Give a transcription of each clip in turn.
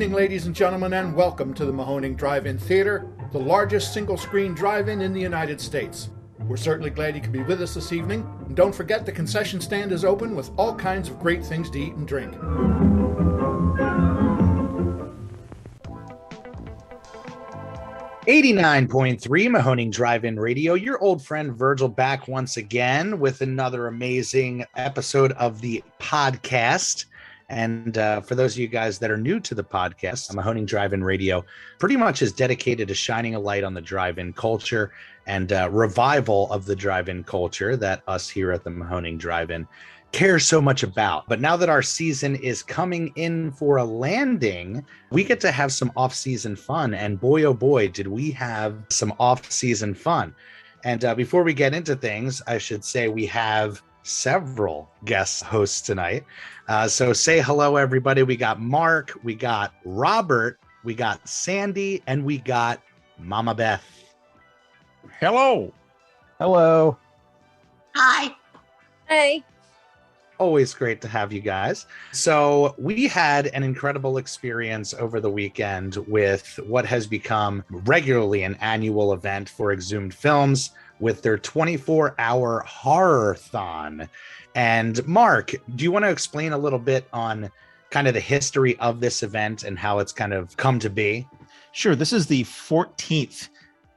evening, ladies and gentlemen, and welcome to the Mahoning Drive-In Theater, the largest single-screen drive-in in the United States. We're certainly glad you could be with us this evening, and don't forget the concession stand is open with all kinds of great things to eat and drink. .3 Mahoning Drive-In Radio, your old friend Virgil back once again with another amazing episode of the podcast. And for those of you guys that are new to the podcast, Mahoning Drive-In Radio pretty much is dedicated to shining a light on the drive-in culture and revival of the drive-in culture that us here at the Mahoning Drive-In care so much about. But now that our season is coming in for a landing, we get to have some off-season fun. And boy, oh boy, did we have some off-season fun. And before we get into things, I should say we have several guest hosts tonight. So say hello, everybody. We got Mark, we got Robert, we got Sandy, and we got Mama Beth. Hello. Hello. Hi. Hey. Always great to have you guys. So we had an incredible experience over the weekend with what has become regularly an annual event for Exhumed Films with their 24-hour Horrorthon. And Mark, do you want to explain a little bit on kind of the history of this event and how it's kind of come to be? Sure. This is the 14th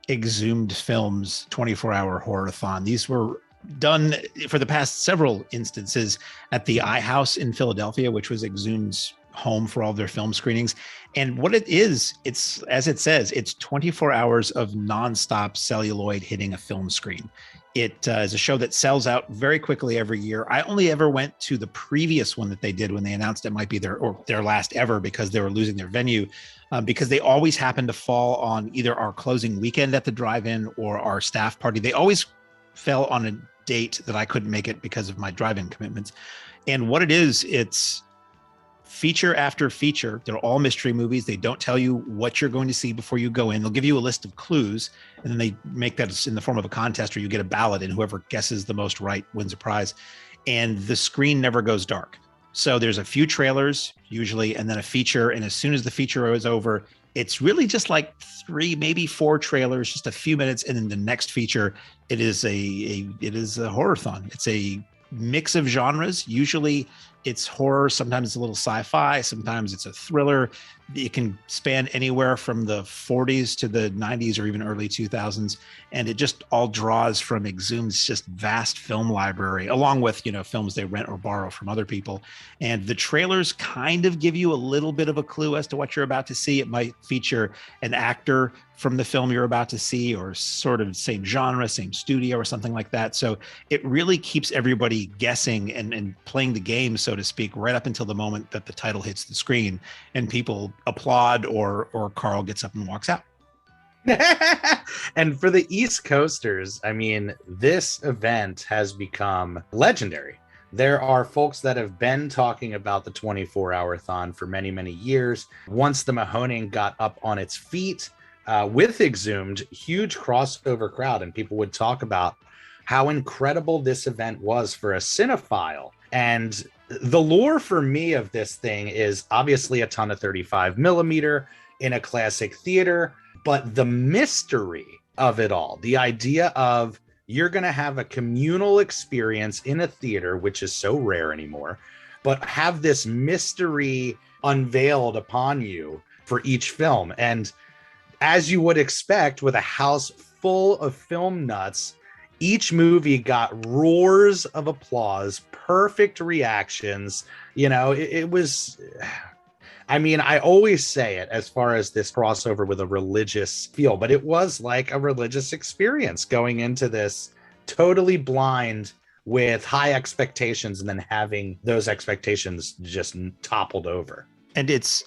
Exhumed Films 24-hour Horrorthon. These were done for the past several instances at the iHouse in Philadelphia, which was Exhumed's home for all of their film screenings. And what it is, it's, as it says, it's 24 hours of nonstop celluloid hitting a film screen. It is a show that sells out very quickly every year. I only ever went to the previous one that they did when they announced it might be their last ever because they were losing their venue, because they always happen to fall on either our closing weekend at the drive-in or our staff party. They always fell on a date that I couldn't make it because of my drive-in commitments. And what it is, it's feature after feature. They're all mystery movies. They don't tell you what you're going to see before you go in. They'll give you a list of clues, and then they make that in the form of a contest, or you get a ballot, and whoever guesses the most right wins a prize. And the screen never goes dark. So there's a few trailers usually, and then a feature. And as soon as the feature is over, it's really just like 3, maybe 4 trailers, just a few minutes, and then the next feature, it is a horrorthon. It's a mix of genres. Usually it's horror, sometimes it's a little sci-fi, sometimes it's a thriller. It can span anywhere from the 40s to the 90s or even early 2000s. And it just all draws from Exhumed's just vast film library, along with, films they rent or borrow from other people. And the trailers kind of give you a little bit of a clue as to what you're about to see. It might feature an actor from the film you're about to see, or sort of same genre, same studio, or something like that. So it really keeps everybody guessing and playing the game, so to speak, right up until the moment that the title hits the screen and people applaud or Carl gets up and walks out. And for the East Coasters, I mean, this event has become legendary. There are folks that have been talking about the 24-hour-thon for many, many years. Once the Mahoning got up on its feet with Exhumed, huge crossover crowd, and people would talk about how incredible this event was for a cinephile. And the lore for me of this thing is obviously a ton of 35 millimeter in a classic theater, but the mystery of it all, the idea of you're going to have a communal experience in a theater, which is so rare anymore, but have this mystery unveiled upon you for each film. And as you would expect with a house full of film nuts, each movie got roars of applause, perfect reactions. It was, I mean, I always say it as far as this crossover with a religious feel, but it was like a religious experience going into this totally blind with high expectations and then having those expectations just toppled over. And it's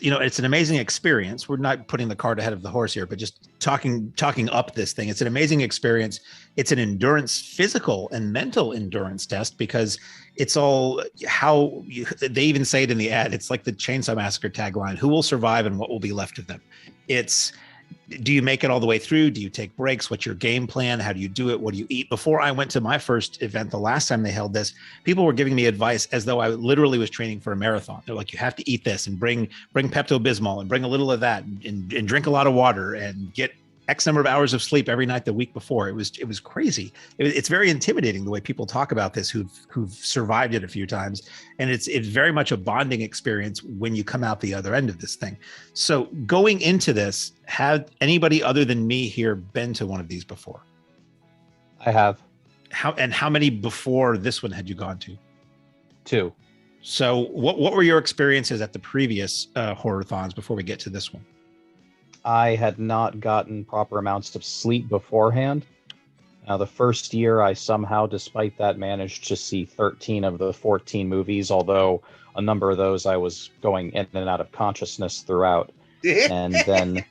an amazing experience. We're not putting the cart ahead of the horse here, but just talking up this thing. It's an amazing experience. It's an endurance, physical and mental endurance test, because it's all they even say it in the ad. It's like the Chainsaw Massacre tagline: "Who will survive and what will be left of them?" It's do you make it all the way through? Do you take breaks? What's your game plan? How do you do it? What do you eat? Before I went to my first event, the last time they held this, people were giving me advice as though I literally was training for a marathon. They're like, you have to eat this and bring Pepto-Bismol and bring a little of that and drink a lot of water and get X number of hours of sleep every night the week before. It was crazy. It's very intimidating the way people talk about this who've survived it a few times. And it's very much a bonding experience when you come out the other end of this thing. So going into this, had anybody other than me here been to one of these before? I have. How many before this one had you gone to? 2. So what were your experiences at the previous Horrorthons before we get to this one? I had not gotten proper amounts of sleep beforehand. Now, the first year, I somehow, despite that, managed to see 13 of the 14 movies, although a number of those I was going in and out of consciousness throughout. And then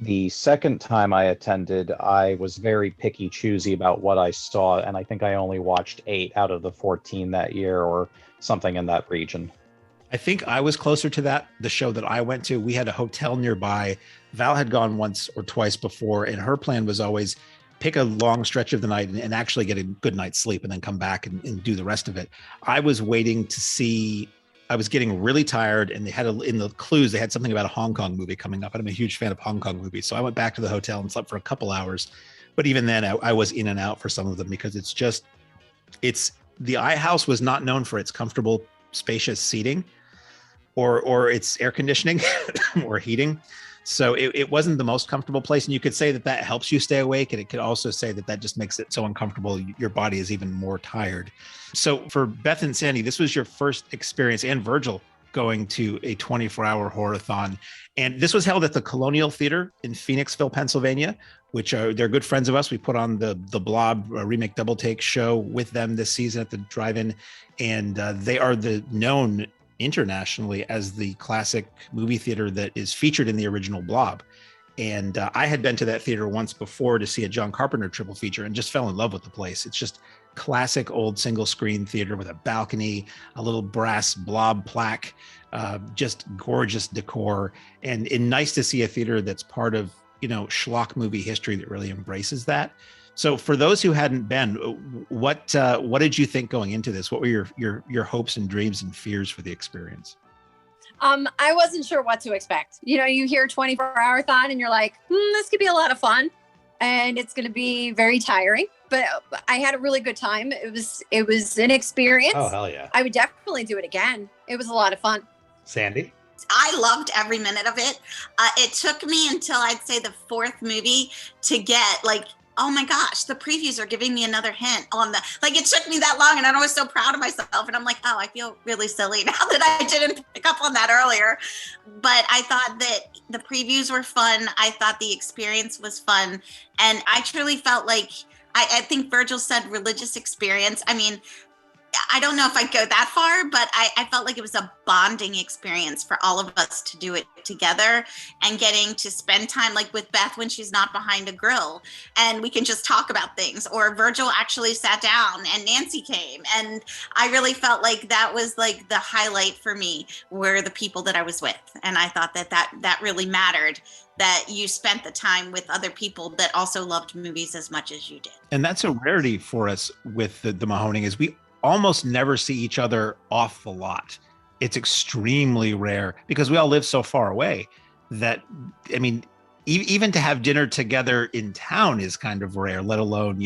the second time I attended, I was very picky, choosy about what I saw, and I think I only watched 8 out of the 14 that year, or something in that region. I think I was closer to that. The show that I went to, we had a hotel nearby. Val had gone once or twice before, and her plan was always pick a long stretch of the night and actually get a good night's sleep and then come back and do the rest of it. I was waiting to see, I was getting really tired, and they had in the clues, they had something about a Hong Kong movie coming up. And I'm a huge fan of Hong Kong movies. So I went back to the hotel and slept for a couple hours. But even then I was in and out for some of them because the I House was not known for its comfortable, spacious seating or its air conditioning or heating. So it wasn't the most comfortable place. And you could say that helps you stay awake. And it could also say that just makes it so uncomfortable. Your body is even more tired. So for Beth and Sandy, this was your first experience, and Virgil, going to a 24-hour Horrorthon. And this was held at the Colonial Theatre in Phoenixville, Pennsylvania, which they're good friends of us. We put on the Blob remake double take show with them this season at the drive-in. And they are known internationally as the classic movie theater that is featured in the original Blob. And I had been to that theater once before to see a John Carpenter triple feature and just fell in love with the place. It's just classic old single screen theater with a balcony, a little brass Blob plaque, just gorgeous decor, and nice to see a theater that's part of, schlock movie history that really embraces that. So for those who hadn't been, what did you think going into this? What were your hopes and dreams and fears for the experience? I wasn't sure what to expect. You hear 24-hour thon and you're like, this could be a lot of fun, and it's going to be very tiring. But I had a really good time. It was an experience. Oh, hell yeah. I would definitely do it again. It was a lot of fun. Sandy? I loved every minute of it. It took me until I'd say the 4th movie to get oh my gosh, the previews are giving me another hint on it took me that long, and I was so proud of myself. And I'm like, oh, I feel really silly now that I didn't pick up on that earlier. But I thought that the previews were fun. I thought the experience was fun. And I truly felt like, I think Virgil said religious experience. I mean, I don't know if I'd go that far, but I felt like it was a bonding experience for all of us to do it together, and getting to spend time with Beth when she's not behind a grill and we can just talk about things, or Virgil actually sat down and Nancy came. And I really felt like that was the highlight for me, were the people that I was with. And I thought that really mattered, that you spent the time with other people that also loved movies as much as you did. And that's a rarity for us with the Mahoning, is we almost never see each other off the lot. It's extremely rare because we all live so far away that, I mean, even to have dinner together in town is kind of rare, let alone,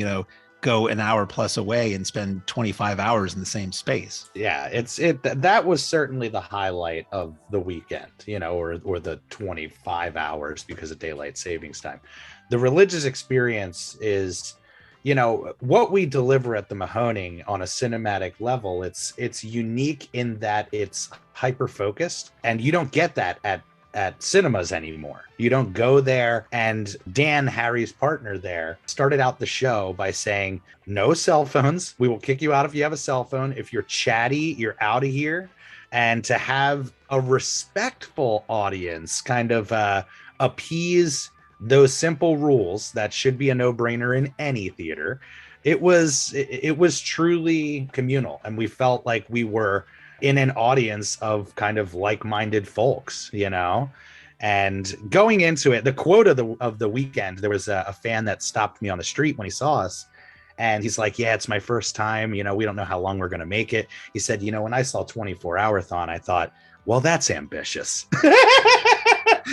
go an hour plus away and spend 25 hours in the same space. Yeah, that was certainly the highlight of the weekend, or the 25 hours because of daylight savings time. The religious experience is, what we deliver at the Mahoning on a cinematic level. It's unique in that it's hyper focused, and you don't get that at cinemas anymore. You don't go there. And Dan, Harry's partner there, started out the show by saying, no cell phones. We will kick you out if you have a cell phone. If you're chatty, you're out of here. And to have a respectful audience kind of appease those simple rules that should be a no-brainer in any theater, it was truly communal, and we felt like we were in an audience of kind of like-minded folks, And going into it, the quote of the weekend, there was a fan that stopped me on the street when he saw us. And he's like, yeah, it's my first time. You know, we don't know how long we're going to make it. He said, you know, when I saw 24-hour-thon, I thought, well, that's ambitious.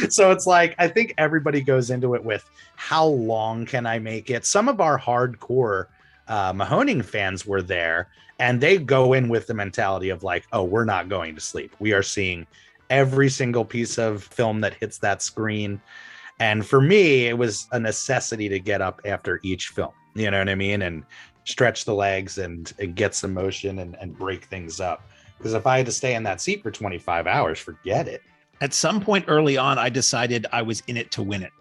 So it's like, I think everybody goes into it with how long can I make it? Some of our hardcore Mahoning fans were there, and they go in with the mentality of like, oh, we're not going to sleep. We are seeing every single piece of film that hits that screen. And for me, it was a necessity to get up after each film, you know what I mean? And stretch the legs and get some motion and break things up. Because if I had to stay in that seat for 25 hours, forget it. At some point early on, I decided I was in it to win it.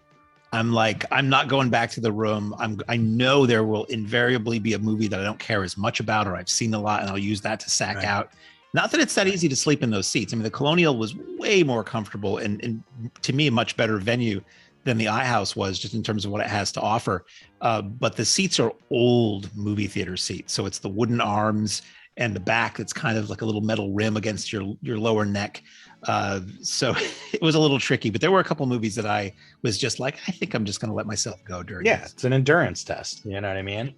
I'm like, I'm not going back to the room. I know there will invariably be a movie that I don't care as much about, or I've seen a lot, and I'll use that to sack out. Not that it's that easy to sleep in those seats. I mean, the Colonial was way more comfortable and to me, a much better venue than the iHouse was, just in terms of what it has to offer. But the seats are old movie theater seats. So it's the wooden arms and the back that's kind of like a little metal rim against your lower neck. So it was a little tricky, but there were a couple movies that I was just like, I think I'm just going to let myself go during this. It's an endurance test. You know what I mean?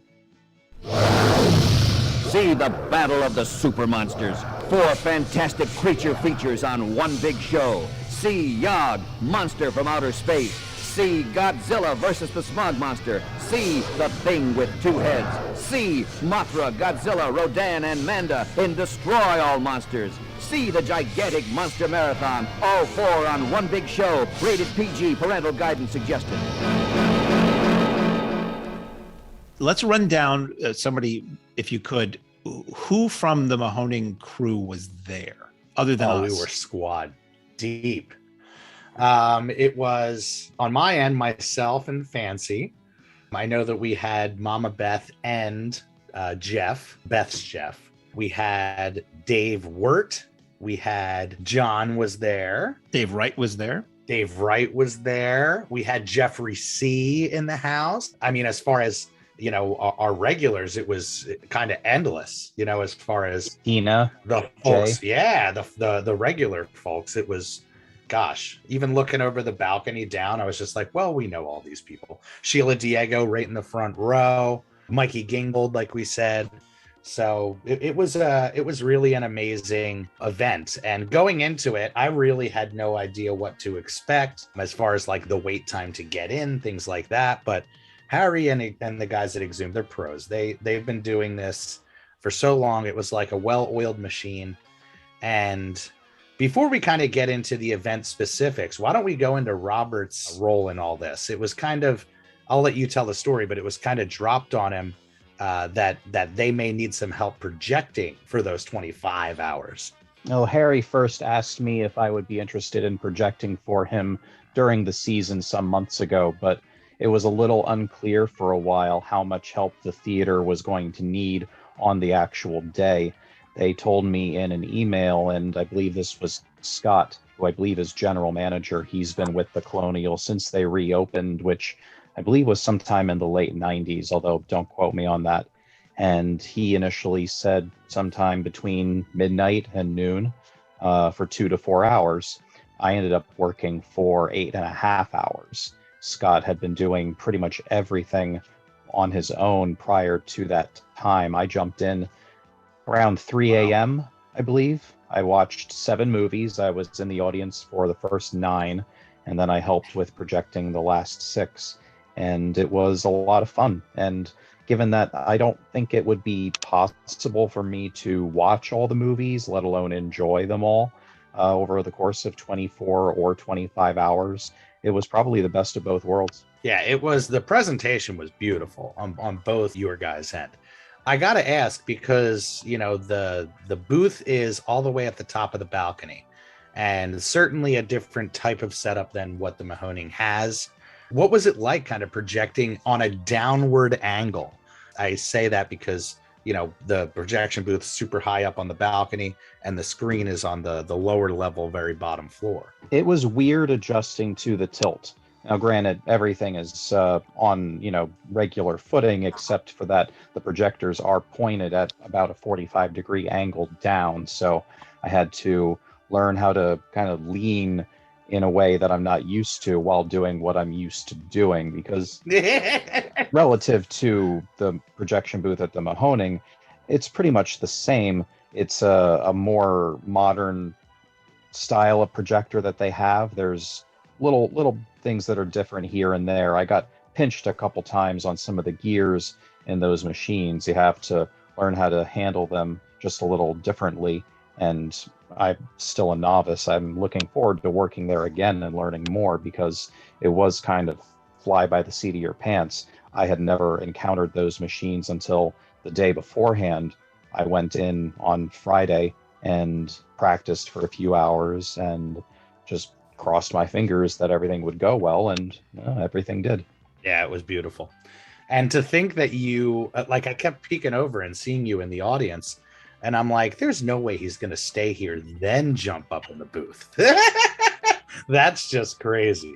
See the battle of the super monsters. 4 fantastic creature features on one big show. See Yog, monster from outer space. See Godzilla versus the Smog Monster. See the Thing with 2 heads. See Mothra, Godzilla, Rodan, and Manda in Destroy All Monsters. See the gigantic Monster Marathon. All 4 on one big show. Rated PG, parental guidance suggested. Let's run down somebody, if you could, who from the Mahoning crew was there other than us? We were squad deep. It was on my end, myself and Fancy. I know that we had Mama Beth and Jeff, Beth's Jeff. We had Dave Wirt. We had John was there. Dave Wright was there. Dave Wright was there. We had Jeffrey C. in the house. I mean, as far as, you know, our regulars, it was kind of endless, you know, as far as Tina, the folks. Yeah, the regular folks. It was, gosh, even looking over the balcony down, I was just like, well, we know all these people. Sheila Diego right in the front row, Mikey Gingold, like we said. So it was really an amazing event. And going into it, I really had no idea what to expect as far as like the wait time to get in, things like that. But Harry and the guys at Exhumed, they're pros. They've been doing this for so long. It was like a well-oiled machine. And before we kind of get into the event specifics, why don't we go into Robert's role in all this? It was kind of, I'll let you tell the story, but it was kind of dropped on him that they may need some help projecting for those 25 hours. No, Harry first asked me if I would be interested in projecting for him during the season some months ago, but it was a little unclear for a while how much help the theater was going to need on the actual day. They told me in an email, and I believe this was Scott, who I believe is general manager. He's been with the Colonial since they reopened, which I believe was sometime in the late 90s, although don't quote me on that. And he initially said sometime between midnight and noon for 2 to 4 hours. I ended up working for 8.5 hours. Scott had been doing pretty much everything on his own prior to that time. I jumped in around 3 a.m., I believe. I watched 7 movies. I was in the audience for the first 9, and then I helped with projecting the last 6. And it was a lot of fun. And given that I don't think it would be possible for me to watch all the movies, let alone enjoy them all over the course of 24 or 25 hours, it was probably the best of both worlds. Yeah, it was. The presentation was beautiful on both your guys' end. I got to ask, because, you know, the booth is all the way at the top of the balcony, and certainly a different type of setup than what the Mahoning has. What was it like kind of projecting on a downward angle? I say that because, you know, the projection booth is super high up on the balcony and the screen is on the lower level, very bottom floor. It was weird adjusting to the tilt. Now, granted, everything is on, you know, regular footing, except for that the projectors are pointed at about a 45-degree angle down. So I had to learn how to kind of lean in a way that I'm not used to while doing what I'm used to doing, because relative to the projection booth at the Mahoning, it's pretty much the same. It's a more modern style of projector that they have. There's little things that are different here and there. I got pinched a couple times on some of the gears in those machines. You have to learn how to handle them just a little differently. And I'm still a novice. I'm looking forward to working there again and learning more, because it was kind of fly by the seat of your pants. I had never encountered those machines until the day beforehand. I went in on Friday and practiced for a few hours and just crossed my fingers that everything would go well, and everything did. Yeah, it was beautiful. And to think that you, like, I kept peeking over and seeing you in the audience, and I'm like, there's no way he's going to stay here, then jump up in the booth. That's just crazy.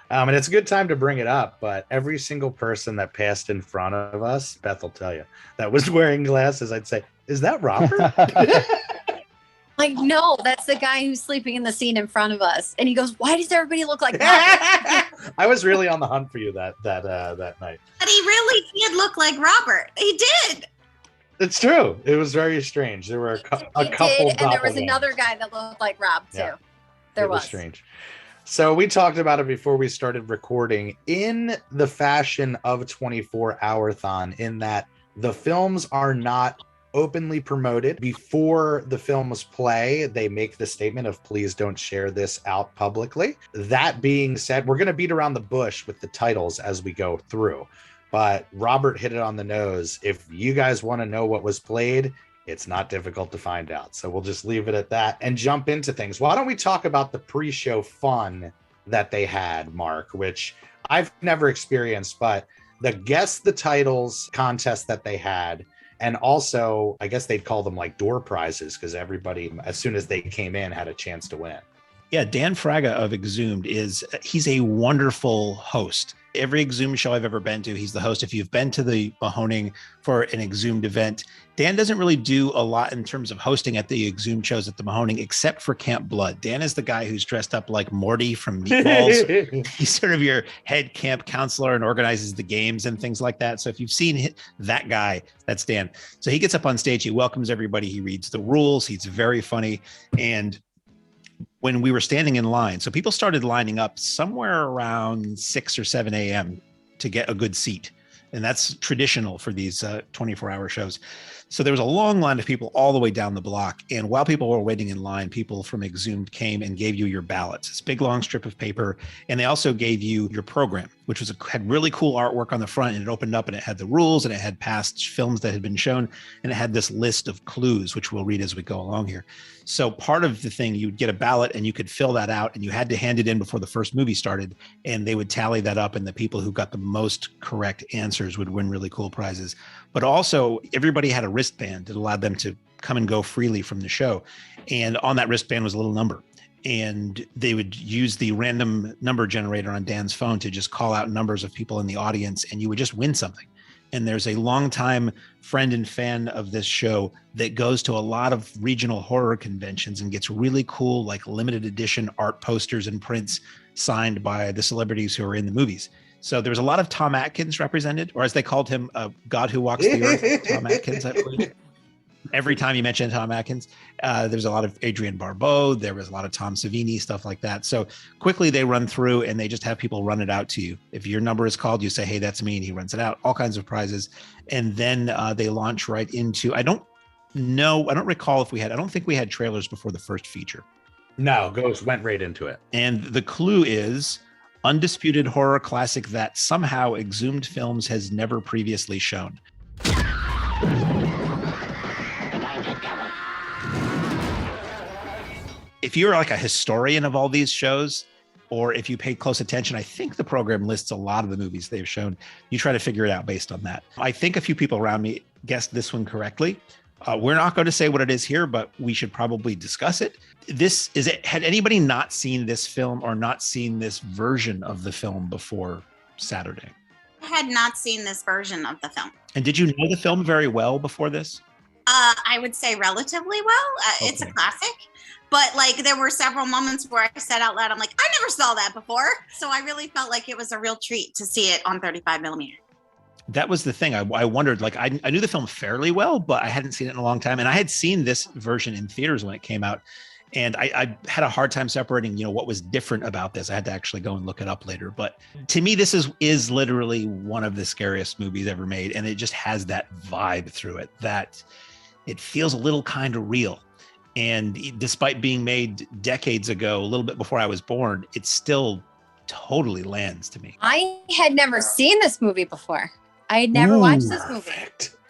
And it's a good time to bring it up, but every single person that passed in front of us, Beth will tell you, that was wearing glasses, I'd say, is that Robert? Like, no, that's the guy who's sleeping in the seat in front of us. And he goes, why does everybody look like Robert? I was really on the hunt for you that night. But he really did look like Robert. He did. It's true. It was very strange. There were a couple. And there was another guy that looked like Rob too. Yeah, there was strange. So we talked about it before we started recording, in the fashion of 24-hour-thon, in that the films are not openly promoted. Before the films play, they make the statement of, please don't share this out publicly. That being said, we're going to beat around the bush with the titles as we go through. But Robert hit it on the nose. If you guys want to know what was played, it's not difficult to find out. So we'll just leave it at that and jump into things. Why don't we talk about the pre-show fun that they had, Mark, which I've never experienced, but the Guess the Titles contest that they had, and also, I guess they'd call them like door prizes, because everybody, as soon as they came in, had a chance to win. Yeah, Dan Fraga of Exhumed he's a wonderful host. Every Exhumed show I've ever been to, he's the host. If you've been to the Mahoning for an Exhumed event, Dan doesn't really do a lot in terms of hosting at the Exhumed shows at the Mahoning, except for Camp Blood. Dan is the guy who's dressed up like Morty from Meatballs. He's sort of your head camp counselor and organizes the games and things like that. So if you've seen that guy, that's Dan. So he gets up on stage, he welcomes everybody, he reads the rules, he's very funny. And when we were standing in line, so people started lining up somewhere around 6 or 7 a.m. to get a good seat. And that's traditional for these 24-hour shows. So there was a long line of people all the way down the block. And while people were waiting in line, people from Exhumed came and gave you your ballots. This big, long strip of paper. And they also gave you your program, which had really cool artwork on the front. And it opened up and it had the rules and it had past films that had been shown. And it had this list of clues, which we'll read as we go along here. So part of the thing, you'd get a ballot and you could fill that out, and you had to hand it in before the first movie started. And they would tally that up. And the people who got the most correct answers would win really cool prizes. But also, everybody had a wristband that allowed them to come and go freely from the show. And on that wristband was a little number. And they would use the random number generator on Dan's phone to just call out numbers of people in the audience, and you would just win something. And there's a longtime friend and fan of this show that goes to a lot of regional horror conventions and gets really cool, like limited edition art posters and prints signed by the celebrities who are in the movies. So there was a lot of Tom Atkins represented, or as they called him, God Who Walks the Earth, Tom Atkins, I believe. Every time you mention Tom Atkins, there's a lot of Adrienne Barbeau. There was a lot of Tom Savini, stuff like that. So quickly they run through and they just have people run it out to you. If your number is called, you say, hey, that's me. And he runs it out, all kinds of prizes. And then they launch right into, I don't recall if I don't think we had trailers before the first feature. No, went right into it. And the clue is undisputed horror classic that somehow Exhumed Films has never previously shown. If you're like a historian of all these shows, or if you paid close attention, I think the program lists a lot of the movies they've shown. You try to figure it out based on that. I think a few people around me guessed this one correctly. We're not going to say what it is here, but we should probably discuss it. Had anybody not seen this film or not seen this version of the film before Saturday? I had not seen this version of the film. And did you know the film very well before this? I would say relatively well. It's a classic. But like there were several moments where I said out loud, I'm like, I never saw that before. So I really felt like it was a real treat to see it on 35 millimeter. That was the thing. I wondered, like, I knew the film fairly well, but I hadn't seen it in a long time. And I had seen this version in theaters when it came out. And I had a hard time separating, what was different about this. I had to actually go and look it up later. But to me, this is literally one of the scariest movies ever made. And it just has that vibe through it that it feels a little kind of real. And despite being made decades ago, a little bit before I was born, it still totally lands to me. I had never seen this movie before. I had never watched this movie.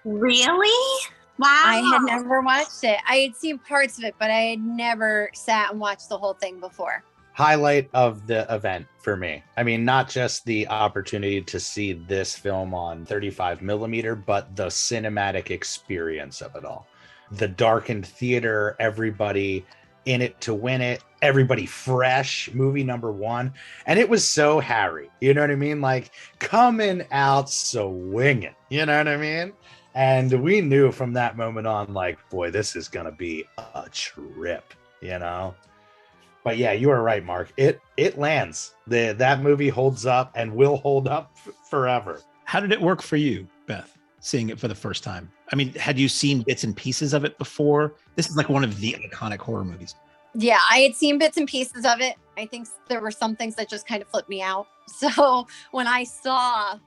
Really? Wow. I had never watched it. I had seen parts of it, but I had never sat and watched the whole thing before. Highlight of the event for me. I mean, not just the opportunity to see this film on 35 millimeter, but the cinematic experience of it all. The darkened theater, everybody in it to win it, everybody fresh, movie number one. And it was so Harry, you know what I mean? Like coming out swinging, you know what I mean? And we knew from that moment on, like, boy, this is going to be a trip, But yeah, you are right, Mark. It lands. That movie holds up and will hold up forever. How did it work for you, Beth, seeing it for the first time? I mean, had you seen bits and pieces of it before? This is like one of the iconic horror movies. Yeah, I had seen bits and pieces of it. I think there were some things that just kind of flipped me out. So when I saw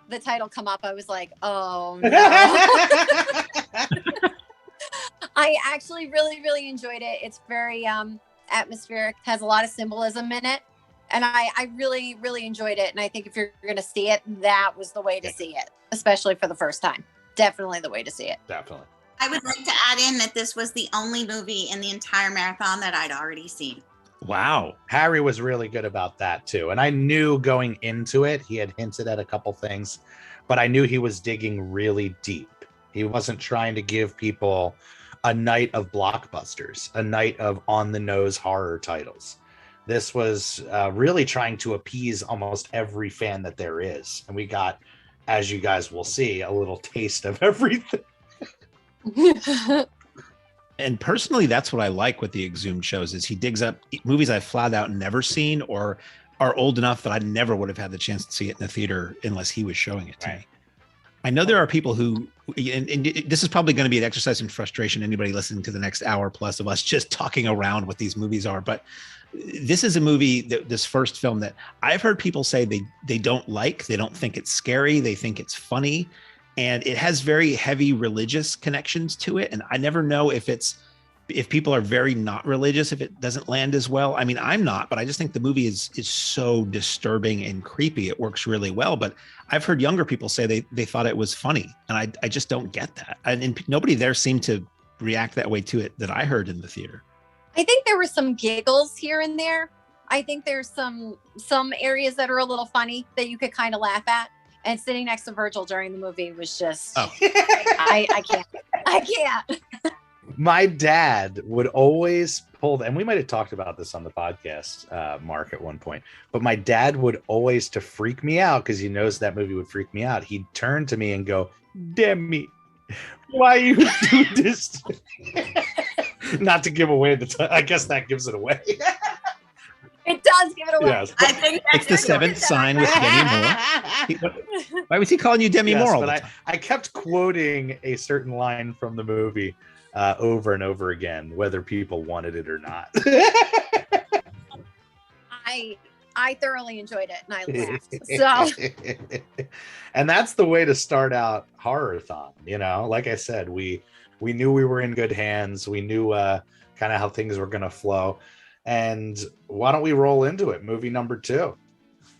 the title come up, I was like, oh no. I actually really, really enjoyed it. It's very atmospheric, has a lot of symbolism in it. And I really, really enjoyed it. And I think if you're going to see it, that was the way to see it, especially for the first time. Definitely the way to see it. Definitely. I would like to add in that this was the only movie in the entire marathon that I'd already seen. Wow. Harry was really good about that too. And I knew going into it, he had hinted at a couple things, but I knew he was digging really deep. He wasn't trying to give people a night of blockbusters, a night of on-the-nose horror titles. This was really trying to appease almost every fan that there is. And we got, as you guys will see, a little taste of everything. And personally, that's what I like with the Exhumed shows is he digs up movies I've flat out never seen or are old enough that I never would have had the chance to see it in the theater unless he was showing it to me. I know there are people who, and this is probably going to be an exercise in frustration, anybody listening to the next hour plus of us just talking around what these movies are, but this is a movie, this first film that I've heard people say they don't like, they don't think it's scary, they think it's funny. And it has very heavy religious connections to it. And I never know if people are very not religious, if it doesn't land as well. I mean, I'm not, but I just think the movie is so disturbing and creepy. It works really well. But I've heard younger people say they thought it was funny. And I just don't get that. And nobody there seemed to react that way to it that I heard in the theater. I think there were some giggles here and there. I think there's some areas that are a little funny that you could kind of laugh at. And sitting next to Virgil during the movie was just, I can't. My dad would always pull, and we might have talked about this on the podcast, Mark, at one point, but my dad would always, to freak me out, because he knows that movie would freak me out, he'd turn to me and go, Demi, why you do this? Not to give away I guess that gives it away. It does give it away. Yes, I think it's the seventh sign with Demi Moore. Why was he calling you Demi Moore all the time? I kept quoting a certain line from the movie over and over again, whether people wanted it or not. I thoroughly enjoyed it and I laughed. So, and that's the way to start out Horrorthon. Like I said, we knew we were in good hands. We knew kind of how things were going to flow. And why don't we roll into it? Movie number 2.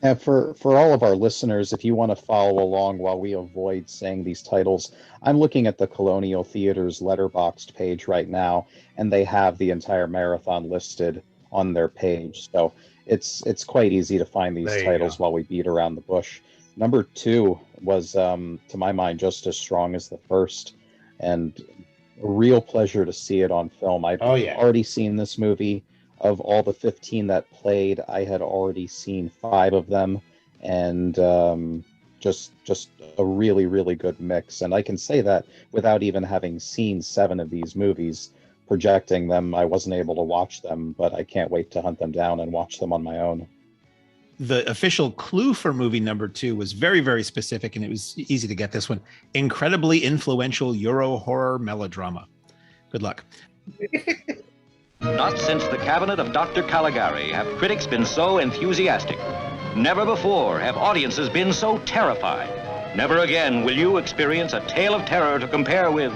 And for all of our listeners, if you want to follow along while we avoid saying these titles, I'm looking at the Colonial Theater's Letterboxd page right now, and they have the entire marathon listed on their page. So it's quite easy to find these titles while we beat around the bush. Number 2 was, to my mind, just as strong as the first, and a real pleasure to see it on film. I've already seen this movie. Of all the 15 that played, I had already seen 5 of them, and Just a really, really good mix. And I can say that without even having seen 7 of these movies. Projecting them, I wasn't able to watch them, but I can't wait to hunt them down and watch them on my own. The official clue for movie number 2 was very, very specific, and it was easy to get this one. Incredibly influential Euro horror melodrama. Good luck. Not since the cabinet of Dr. Caligari have critics been so enthusiastic. Never before have audiences been so terrified. Never again will you experience a tale of terror to compare with...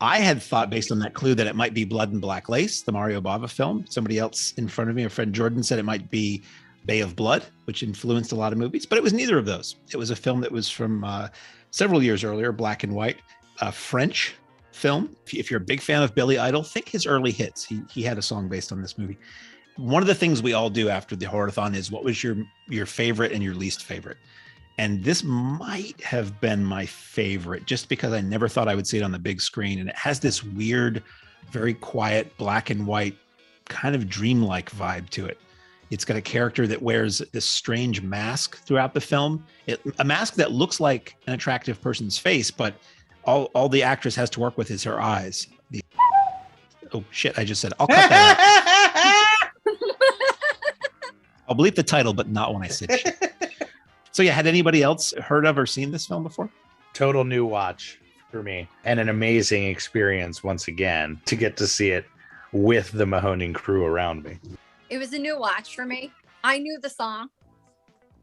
I had thought, based on that clue, that it might be Blood and Black Lace, the Mario Bava film. Somebody else in front of me, a friend Jordan, said it might be Bay of Blood, which influenced a lot of movies, but it was neither of those. It was a film that was from several years earlier, black and white, a French film. If you're a big fan of Billy Idol, think his early hits. He had a song based on this movie. One of the things we all do after the Horrorthon is, what was your favorite and your least favorite? And this might have been my favorite, just because I never thought I would see it on the big screen. And it has this weird, very quiet, black and white, kind of dreamlike vibe to it. It's got a character that wears this strange mask throughout the film. A mask that looks like an attractive person's face, but all the actress has to work with is her eyes. Oh, shit, I just said, I'll cut that out. I'll bleep the title, but not when I said shit. So yeah, had anybody else heard of or seen this film before? Total new watch for me, and an amazing experience once again to get to see it with the Mahoning crew around me. It was a new watch for me. I knew the song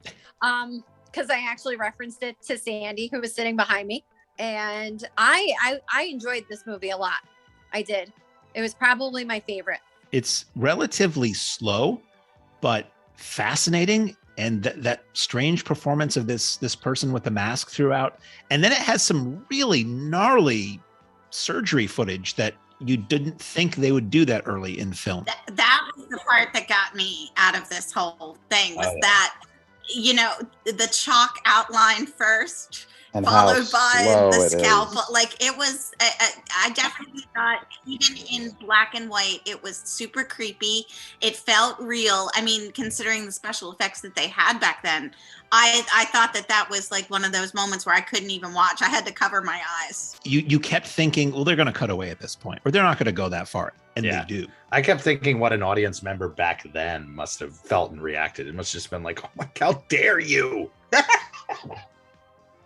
because I actually referenced it to Sandy, who was sitting behind me. And I enjoyed this movie a lot. I did. It was probably my favorite. It's relatively slow, but fascinating. And that strange performance of this person with the mask throughout. And then it has some really gnarly surgery footage that you didn't think they would do that early in film. That was the part that got me out of this whole thing, was that, the chalk outline first, and followed by the scalpel. Like, it was, I definitely thought, even in black and white, it was super creepy. It felt real. I mean, considering the special effects that they had back then, I thought that was like one of those moments where I couldn't even watch. I had to cover my eyes. You kept thinking, well, they're going to cut away at this point, or they're not going to go that far. And they do. I kept thinking what an audience member back then must have felt and reacted. It must have just been like, oh my, how dare you?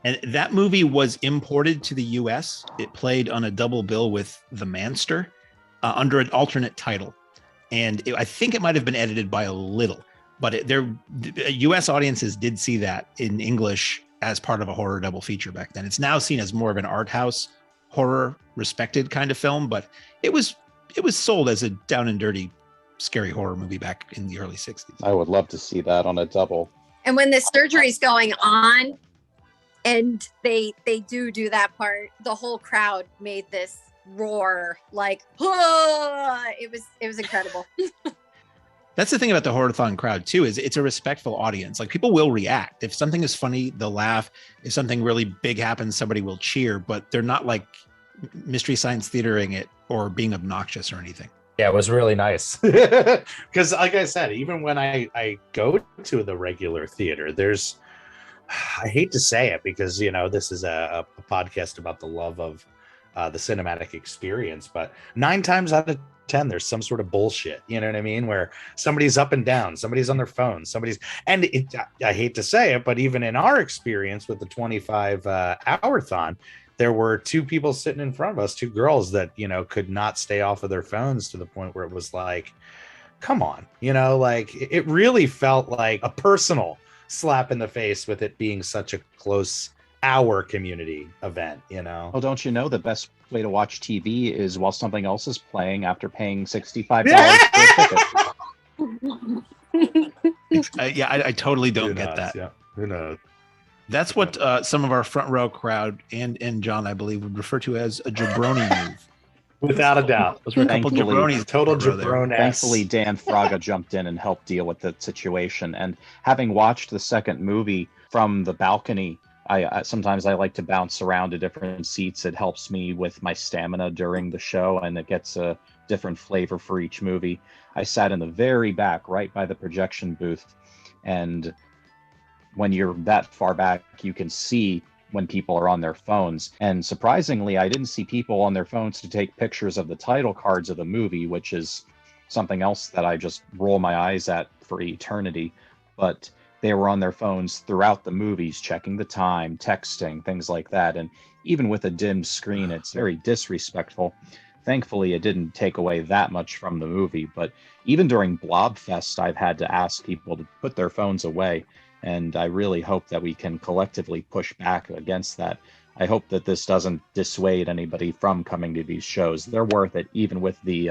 And that movie was imported to the U.S. It played on a double bill with The Manster under an alternate title. And I think it might have been edited by a little, but U.S. audiences did see that in English as part of a horror double feature back then. It's now seen as more of an art house horror respected kind of film, but it was sold as a down and dirty, scary horror movie back in the early 60s. I would love to see that on a double. And when the surgery is going on, and they do that part, the whole crowd made this roar, like, oh, it was incredible. That's the thing about the Horrorthon crowd too, is it's a respectful audience. Like, people will react. If something is funny, they'll laugh. If something really big happens, somebody will cheer, but they're not like Mystery Science Theatering it or being obnoxious or anything. Yeah, it was really nice. Because like I said, even when I go to the regular theater, I hate to say it because, this is a podcast about the love of the cinematic experience, but 9 times out of 10, there's some sort of bullshit, you know what I mean? Where somebody's up and down, somebody's on their phone, I hate to say it, but even in our experience with the 25 hour-thon, there were 2 people sitting in front of us, 2 girls that, could not stay off of their phones, to the point where it was like, come on, like it really felt like a personal slap in the face with it being such a close hour community event, Well, don't you know the best way to watch TV is while something else is playing after paying $65 for a ticket? I totally don't get that. Yeah. Who knows? That's what some of our front row crowd and John, I believe, would refer to as a jabroni move. Without a doubt. Those were a couple jabronis. Total jabrones. Thankfully, Dan Fraga jumped in and helped deal with the situation. And having watched the second movie from the balcony, I sometimes I like to bounce around to different seats. It helps me with my stamina during the show, and it gets a different flavor for each movie. I sat in the very back, right by the projection booth, And when you're that far back, you can see when people are on their phones. And surprisingly, I didn't see people on their phones to take pictures of the title cards of the movie, which is something else that I just roll my eyes at for eternity. But they were on their phones throughout the movies, checking the time, texting, things like that. And even with a dim screen, it's very disrespectful. Thankfully, it didn't take away that much from the movie. But even during Blobfest, I've had to ask people to put their phones away. And I really hope that we can collectively push back against that. I hope that this doesn't dissuade anybody from coming to these shows. They're worth it, even with the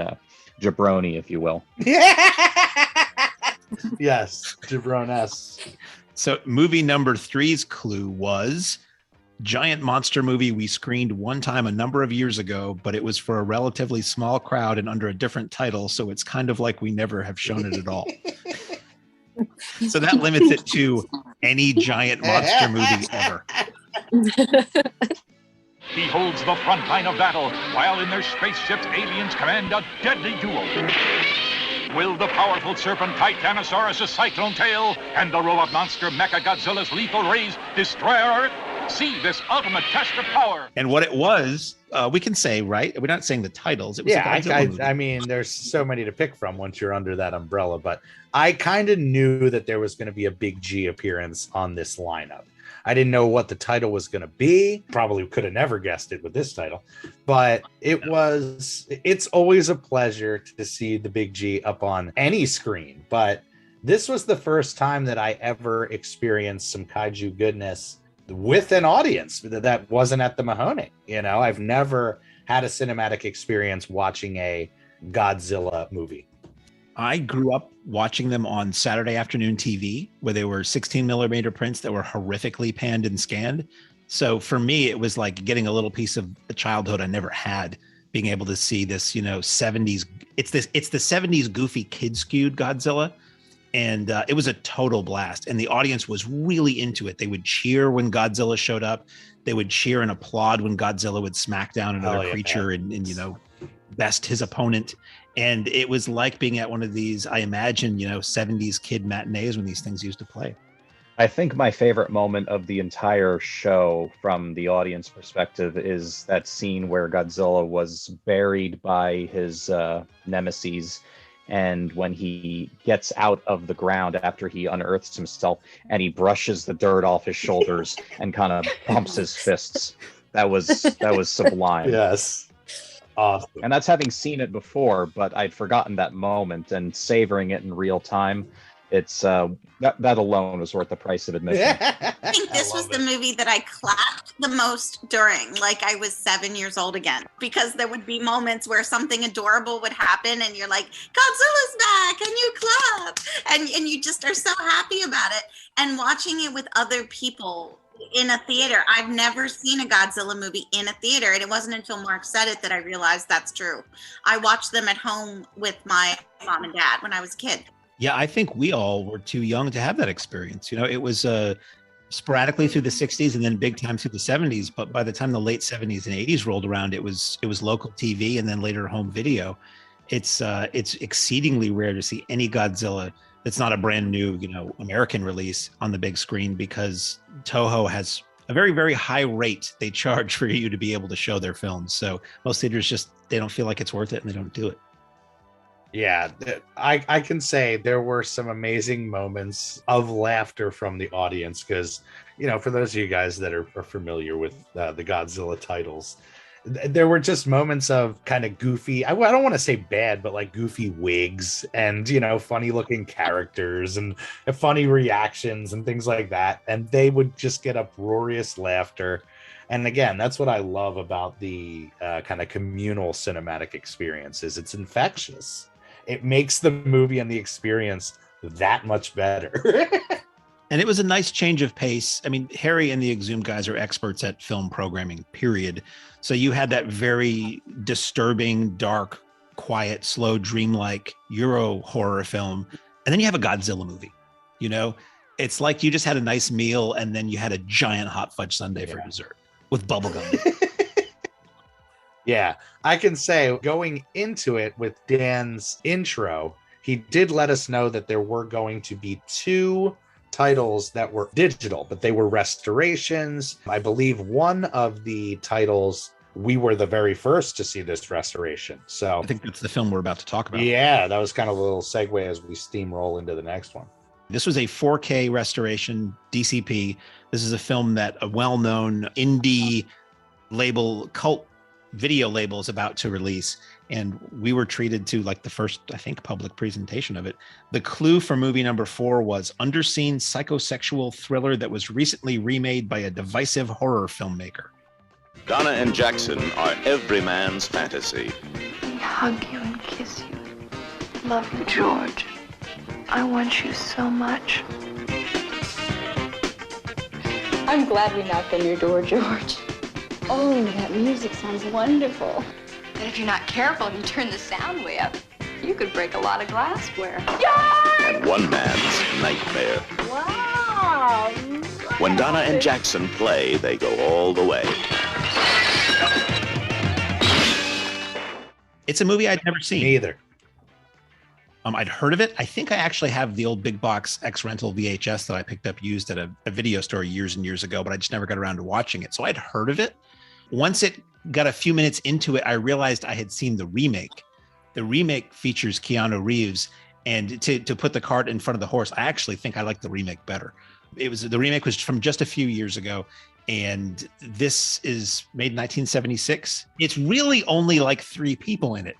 jabroni, if you will. Yes, jabronesque. So movie number 3's clue was giant monster movie we screened one time a number of years ago, but it was for a relatively small crowd and under a different title. So it's kind of like we never have shown it at all. So that limits it to any giant monster movie ever. He holds the front line of battle, while in their spaceships, aliens command a deadly duel. Will the powerful serpent Titanosaurus' cyclone tail and the robot monster Mechagodzilla's lethal rays destroy our Earth? See this ultimate test of power. And what it was, we can say, right? We're not saying the titles. It was I mean, there's so many to pick from once you're under that umbrella, but I kind of knew that there was going to be a Big G appearance on this lineup. I didn't know what the title was going to be. Probably could have never guessed it with this title, but it's always a pleasure to see the Big G up on any screen. But this was the first time that I ever experienced some kaiju goodness with an audience that wasn't at the Mahoning. You know, I've never had a cinematic experience watching a Godzilla movie. I grew up watching them on Saturday afternoon TV, where they were 16 millimeter prints that were horrifically panned and scanned. So for me, it was like getting a little piece of a childhood I never had, being able to see this, 70s. It's the 70s goofy kid skewed Godzilla. And it was a total blast. And the audience was really into it. They would cheer when Godzilla showed up. They would cheer and applaud when Godzilla would smack down another creature and best his opponent. And it was like being at one of these, I imagine, 70s kid matinees when these things used to play. I think my favorite moment of the entire show from the audience perspective is that scene where Godzilla was buried by his nemesis. And when he gets out of the ground after he unearths himself and he brushes the dirt off his shoulders and kind of pumps his fists, that was sublime. Yes. Awesome. And that's having seen it before, but I'd forgotten that moment, and savoring it in real time. It's that alone was worth the price of admission. I think this was the movie that I clapped the most during, like I was 7 years old again, because there would be moments where something adorable would happen and you're like, Godzilla's back, and you clap, and you just are so happy about it. And watching it with other people in a theater. I've never seen a Godzilla movie in a theater, and it wasn't until Mark said it that I realized that's true. I watched them at home with my mom and dad when I was a kid. Yeah, I think we all were too young to have that experience. It was sporadically through the 60s and then big time through the 70s. But by the time the late 70s and 80s rolled around, it was local TV and then later home video. It's exceedingly rare to see any Godzilla that's not a brand new, American release on the big screen, because Toho has a very, very high rate they charge for you to be able to show their films. So most theaters they don't feel like it's worth it and they don't do it. Yeah, I can say there were some amazing moments of laughter from the audience because, for those of you guys that are familiar with the Godzilla titles, there were just moments of kind of goofy, I don't want to say bad, but like goofy wigs and, funny looking characters and funny reactions and things like that. And they would just get uproarious laughter. And again, that's what I love about the kind of communal cinematic experiences. It's infectious. It makes the movie and the experience that much better. And it was a nice change of pace. I mean, Harry and the Exhumed guys are experts at film programming, period. So you had that very disturbing, dark, quiet, slow, dreamlike Euro horror film. And then you have a Godzilla movie. It's like you just had a nice meal and then you had a giant hot fudge sundae for dessert with bubblegum. Yeah, I can say going into it with Dan's intro, he did let us know that there were going to be 2 titles that were digital, but they were restorations. I believe one of the titles, we were the very first to see this restoration. So I think that's the film we're about to talk about. Yeah, that was kind of a little segue as we steamroll into the next one. This was a 4K restoration DCP. This is a film that a well-known indie label, cult video label, is about to release. And we were treated to like the first, I think, public presentation of it. The clue for movie number 4 was underseen psychosexual thriller that was recently remade by a divisive horror filmmaker. Donna and Jackson are every man's fantasy. Let me hug you and kiss you. Love you, George. I want you so much. I'm glad we knocked on your door, George. Oh, that music sounds wonderful. And if you're not careful and you turn the sound way up, you could break a lot of glassware. And one man's nightmare. Wow! When Donna and Jackson play, they go all the way. It's a movie I'd never seen. Me either. I'd heard of it. I think I actually have the old big box X-Rental VHS that I picked up used at a video store years and years ago, but I just never got around to watching it. So I'd heard of it. Once it got a few minutes into it, I realized I had seen the remake. The remake features Keanu Reeves, and to put the cart in front of the horse, I actually think I like the remake better. The remake was from just a few years ago, and this is made in 1976. It's really only like 3 people in it.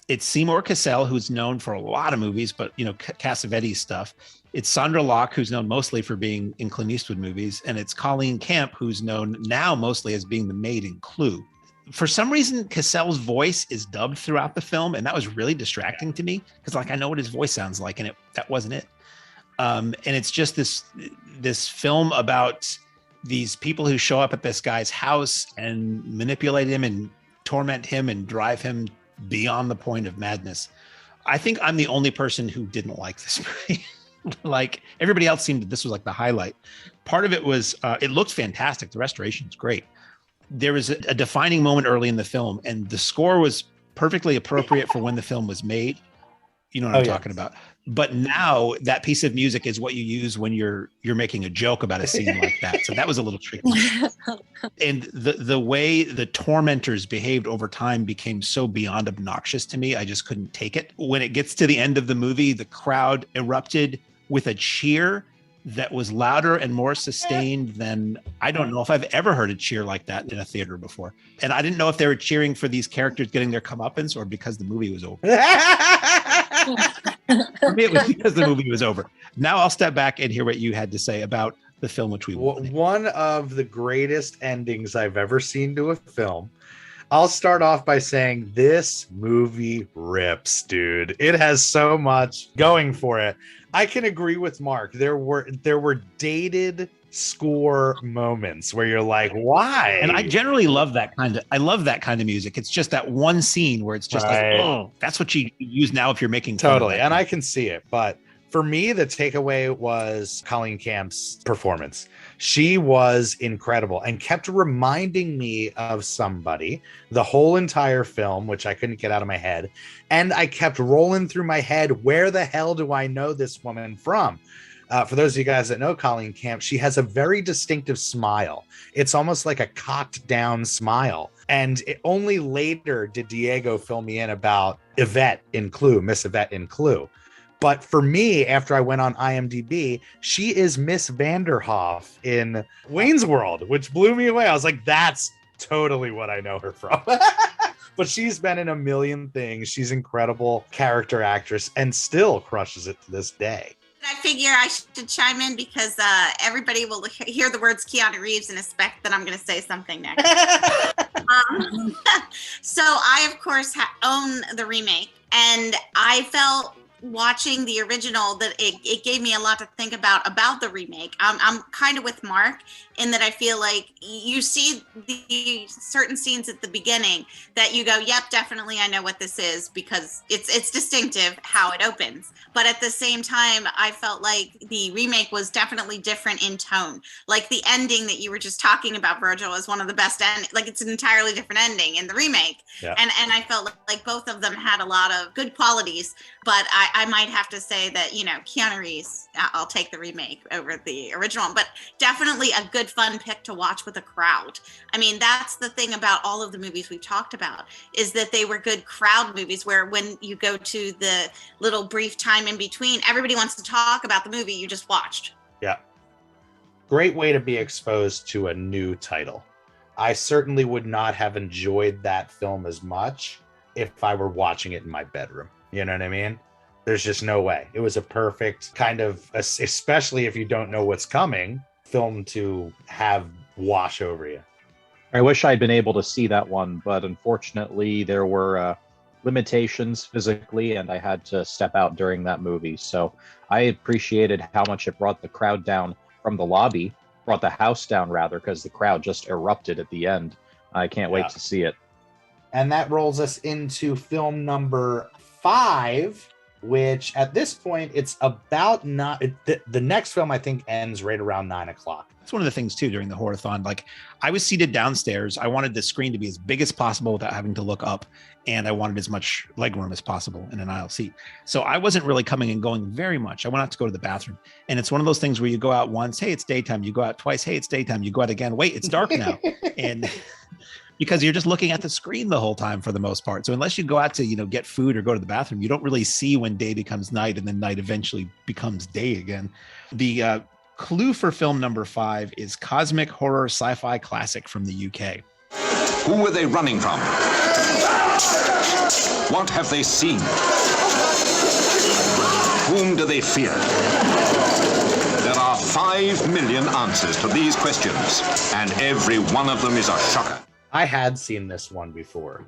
It's Seymour Cassel, who's known for a lot of movies, but Cassavetes stuff. It's Sandra Locke, who's known mostly for being in Clint Eastwood movies, and it's Colleen Camp, who's known now mostly as being the maid in Clue. For some reason, Cassel's voice is dubbed throughout the film, and that was really distracting to me because, I know what his voice sounds like, and that wasn't it. And it's just this film about these people who show up at this guy's house and manipulate him and torment him and drive him beyond the point of madness. I think I'm the only person who didn't like this movie. Like everybody else seemed that this was like the highlight. Part of it was it looked fantastic. The restoration is great. There was a defining moment early in the film, and the score was perfectly appropriate for when the film was made. You know what I'm talking about. But now that piece of music is what you use when you're making a joke about a scene like that. So that was a little tricky. And the way the tormentors behaved over time became so beyond obnoxious to me. I just couldn't take it. When it gets to the end of the movie, the crowd erupted with a cheer that was louder and more sustained than I don't know if I've ever heard a cheer like that in a theater before. And I didn't know if they were cheering for these characters getting their comeuppance or because the movie was over. For me, it was because the movie was over. Now I'll step back and hear what you had to say about the film, which we watched. One of the greatest endings I've ever seen to a film. I'll start off by saying this movie rips, dude. It has so much going for it. I can agree with Mark. There were dated score moments where you're like, why? And I generally love that kind of music. It's just that one scene where it's just like, oh, that's what you use now if you're making fun totally. of that. And I can see it. But for me, the takeaway was Colleen Camp's performance. She was incredible and kept reminding me of somebody the whole entire film, which I couldn't get out of my head. And I kept rolling through my head, where the hell do I know this woman from? For those of you guys that know Colleen Camp, she has a very distinctive smile. It's almost like a cocked down smile. And only later did Diego fill me in about Yvette in Clue, Miss Yvette in Clue. But for me, after I went on IMDb, she is Miss Vanderhoff in Wayne's World, which blew me away. I was like, that's totally what I know her from. But she's been in a million things. She's an incredible character actress and still crushes it to this day. I figure I should chime in because everybody will hear the words Keanu Reeves and expect that I'm going to say something next. So I, of course, own the remake, and I felt watching the original that it gave me a lot to think about the remake. I'm kind of with Mark in that I feel like you see the certain scenes at the beginning that you go, yep, definitely I know what this is because it's distinctive how it opens. But at the same time, I felt like the remake was definitely different in tone. Like the ending that you were just talking about, Virgil, is one of the best like it's an entirely different ending in the remake. Yeah. And I felt like both of them had a lot of good qualities, but I might have to say that, Keanu Reeves, I'll take the remake over the original one, but definitely a good fun pick to watch with a crowd. I mean, that's the thing about all of the movies we've talked about, is that they were good crowd movies where when you go to the little brief time in between, everybody wants to talk about the movie you just watched. Yeah. Great way to be exposed to a new title. I certainly would not have enjoyed that film as much if I were watching it in my bedroom. You know what I mean? There's just no way. It was a perfect kind of, especially if you don't know what's coming, film to have wash over you. I wish I'd been able to see that one, but unfortunately there were limitations physically, and I had to step out during that movie. So I appreciated how much it brought the crowd down from the lobby, brought the house down rather, because the crowd just erupted at the end. I can't wait to see it. And that rolls us into film number 5, which at this point, it's about not, the next film I think ends right around 9:00. It's one of the things too during the Horrorthon. Like, I was seated downstairs. I wanted the screen to be as big as possible without having to look up, and I wanted as much legroom as possible in an aisle seat. So I wasn't really coming and going very much. I went out to go to the bathroom, and it's one of those things where you go out once, hey, it's daytime. You go out twice, hey, it's daytime. You go out again, wait, it's dark now, and because you're just looking at the screen the whole time for the most part. So unless you go out to get food or go to the bathroom, you don't really see when day becomes night and then night eventually becomes day again. The clue for film number 5 is cosmic horror sci-fi classic from the UK. Who are they running from? What have they seen? Whom do they fear? There are 5 million answers to these questions, and every one of them is a shocker. I had seen this one before,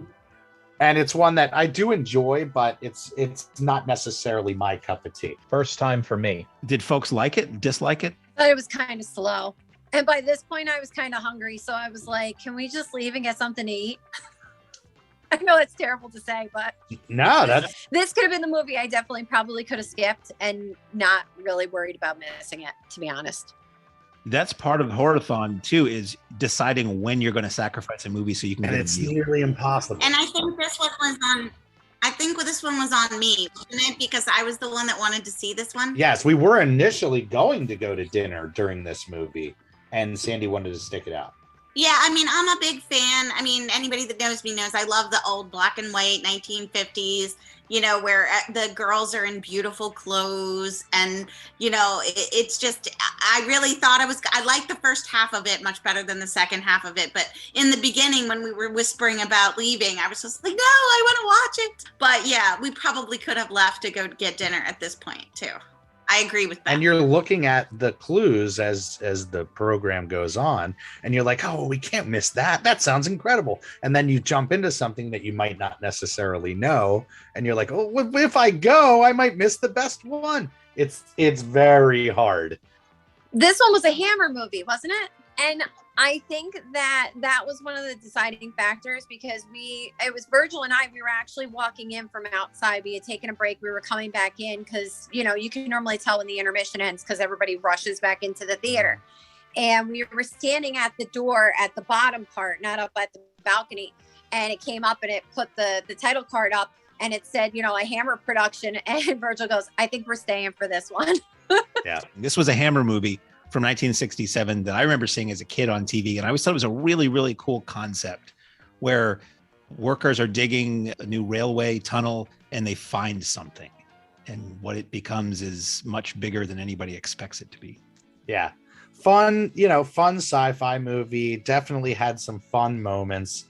and it's one that I do enjoy, but it's not necessarily my cup of tea. First time for me. Did folks like it, dislike it? I thought it was kind of slow. And by this point, I was kind of hungry. So I was like, can we just leave and get something to eat? I know it's terrible to say, but no, this could have been the movie I definitely probably could have skipped and not really worried about missing it, to be honest. That's part of Horrorthon too, is deciding when you're going to sacrifice a movie so you can and get it's a deal. nearly impossible. And I think this one was on me, wasn't it? Because I was the one that wanted to see this one. Yes, we were initially going to go to dinner during this movie, and Sandy wanted to stick it out. Yeah, I mean, I'm a big fan. I mean, anybody that knows me knows I love the old black and white 1950s, where the girls are in beautiful clothes. And, it's just, I really thought I liked the first half of it much better than the second half of it. But in the beginning, when we were whispering about leaving, I was just like, no, I want to watch it. But yeah, we probably could have left to go get dinner at this point, too. I agree with that. And you're looking at the clues as the program goes on, and you're like, oh, we can't miss that. That sounds incredible. And then you jump into something that you might not necessarily know, and you're like, oh, if I go, I might miss the best one. It's very hard. This one was a Hammer movie, wasn't it? And I think that was one of the deciding factors, because it was Virgil and we were actually walking in from outside. We had taken a break. We were coming back in because, you can normally tell when the intermission ends because everybody rushes back into the theater. And we were standing at the door at the bottom part, not up at the balcony. And it came up and it put the title card up and it said, a Hammer production. And Virgil goes, I think we're staying for this one. Yeah, this was a Hammer movie from 1967 that I remember seeing as a kid on TV. And I always thought it was a really, really cool concept where workers are digging a new railway tunnel and they find something. And what it becomes is much bigger than anybody expects it to be. Yeah. Fun sci-fi movie. Definitely had some fun moments.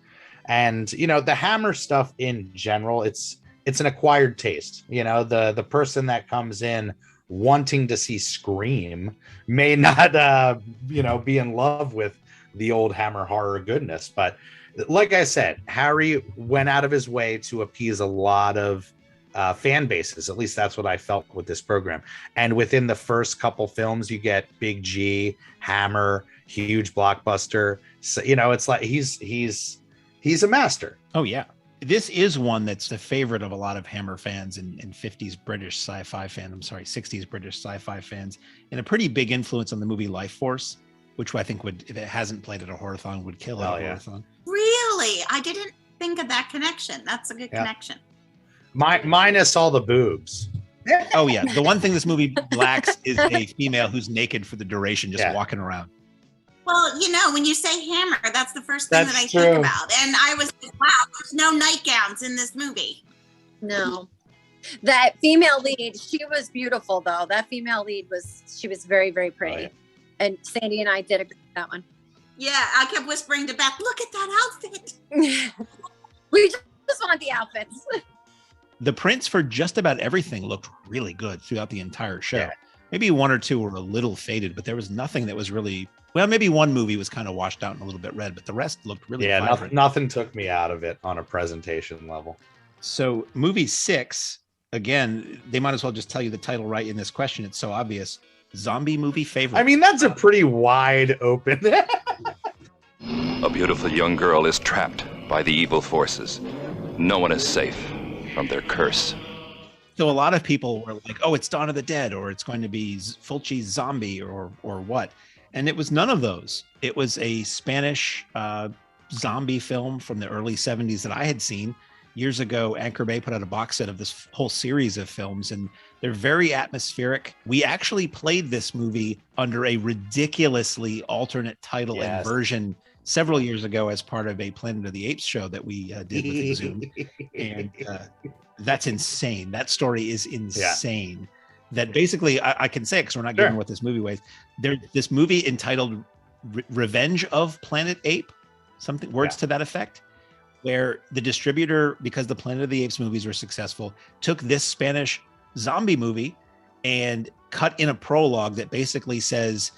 And, the Hammer stuff in general, it's an acquired taste. The person that comes in wanting to see Scream may not be in love with the old Hammer horror goodness, but like I said, Harry went out of his way to appease a lot of fan bases. At least that's what I felt with this program. And within the first couple films, you get Big G, Hammer, huge blockbuster. So it's like he's a master. Oh yeah. This is one that's the favorite of a lot of Hammer fans and 50s British sci-fi fans. 60s British sci-fi fans, and a pretty big influence on the movie Life Force, which I think would, if it hasn't played at a Horrorthon, would kill at a Horrorthon. Really? I didn't think of that connection. That's a good connection. Minus all the boobs. Oh yeah, the one thing this movie lacks is a female who's naked for the duration, just walking around. Well, you know, when you say hammer, that's the first thing that I true. think about. And I was like, wow, there's no nightgowns in this movie. No. That female lead, she was beautiful though. That female lead she was very, very pretty. Oh, yeah. And Sandy and I did agree with that one. Yeah, I kept whispering to Beth, look at that outfit. We just want the outfits. The prints for just about everything looked really good throughout the entire show. Yeah. Maybe one or two were a little faded, but there was nothing that was really, well, maybe one movie was kind of washed out and a little bit red, but the rest looked really vibrant. Nothing took me out of it on a presentation level. So movie 6, again, they might as well just tell you the title right in this question. It's so obvious. Zombie movie favorite. I mean, that's a pretty wide open. A beautiful young girl is trapped by the evil forces. No one is safe from their curse. So a lot of people were like, oh, it's Dawn of the Dead, or it's going to be Fulci's Zombie, or what. And it was none of those. It was a Spanish zombie film from the early 70s that I had seen. Years ago, Anchor Bay put out a box set of this whole series of films, and they're very atmospheric. We actually played this movie under a ridiculously alternate title and version several years ago as part of a Planet of the Apes show that we did with Exhumed. And that's insane. That story is insane. That basically, I can say it because we're not giving what this movie weighs. There's this movie entitled Revenge of Planet Ape, something words to that effect, where the distributor, because the Planet of the Apes movies were successful, took this Spanish zombie movie and cut in a prologue that basically says,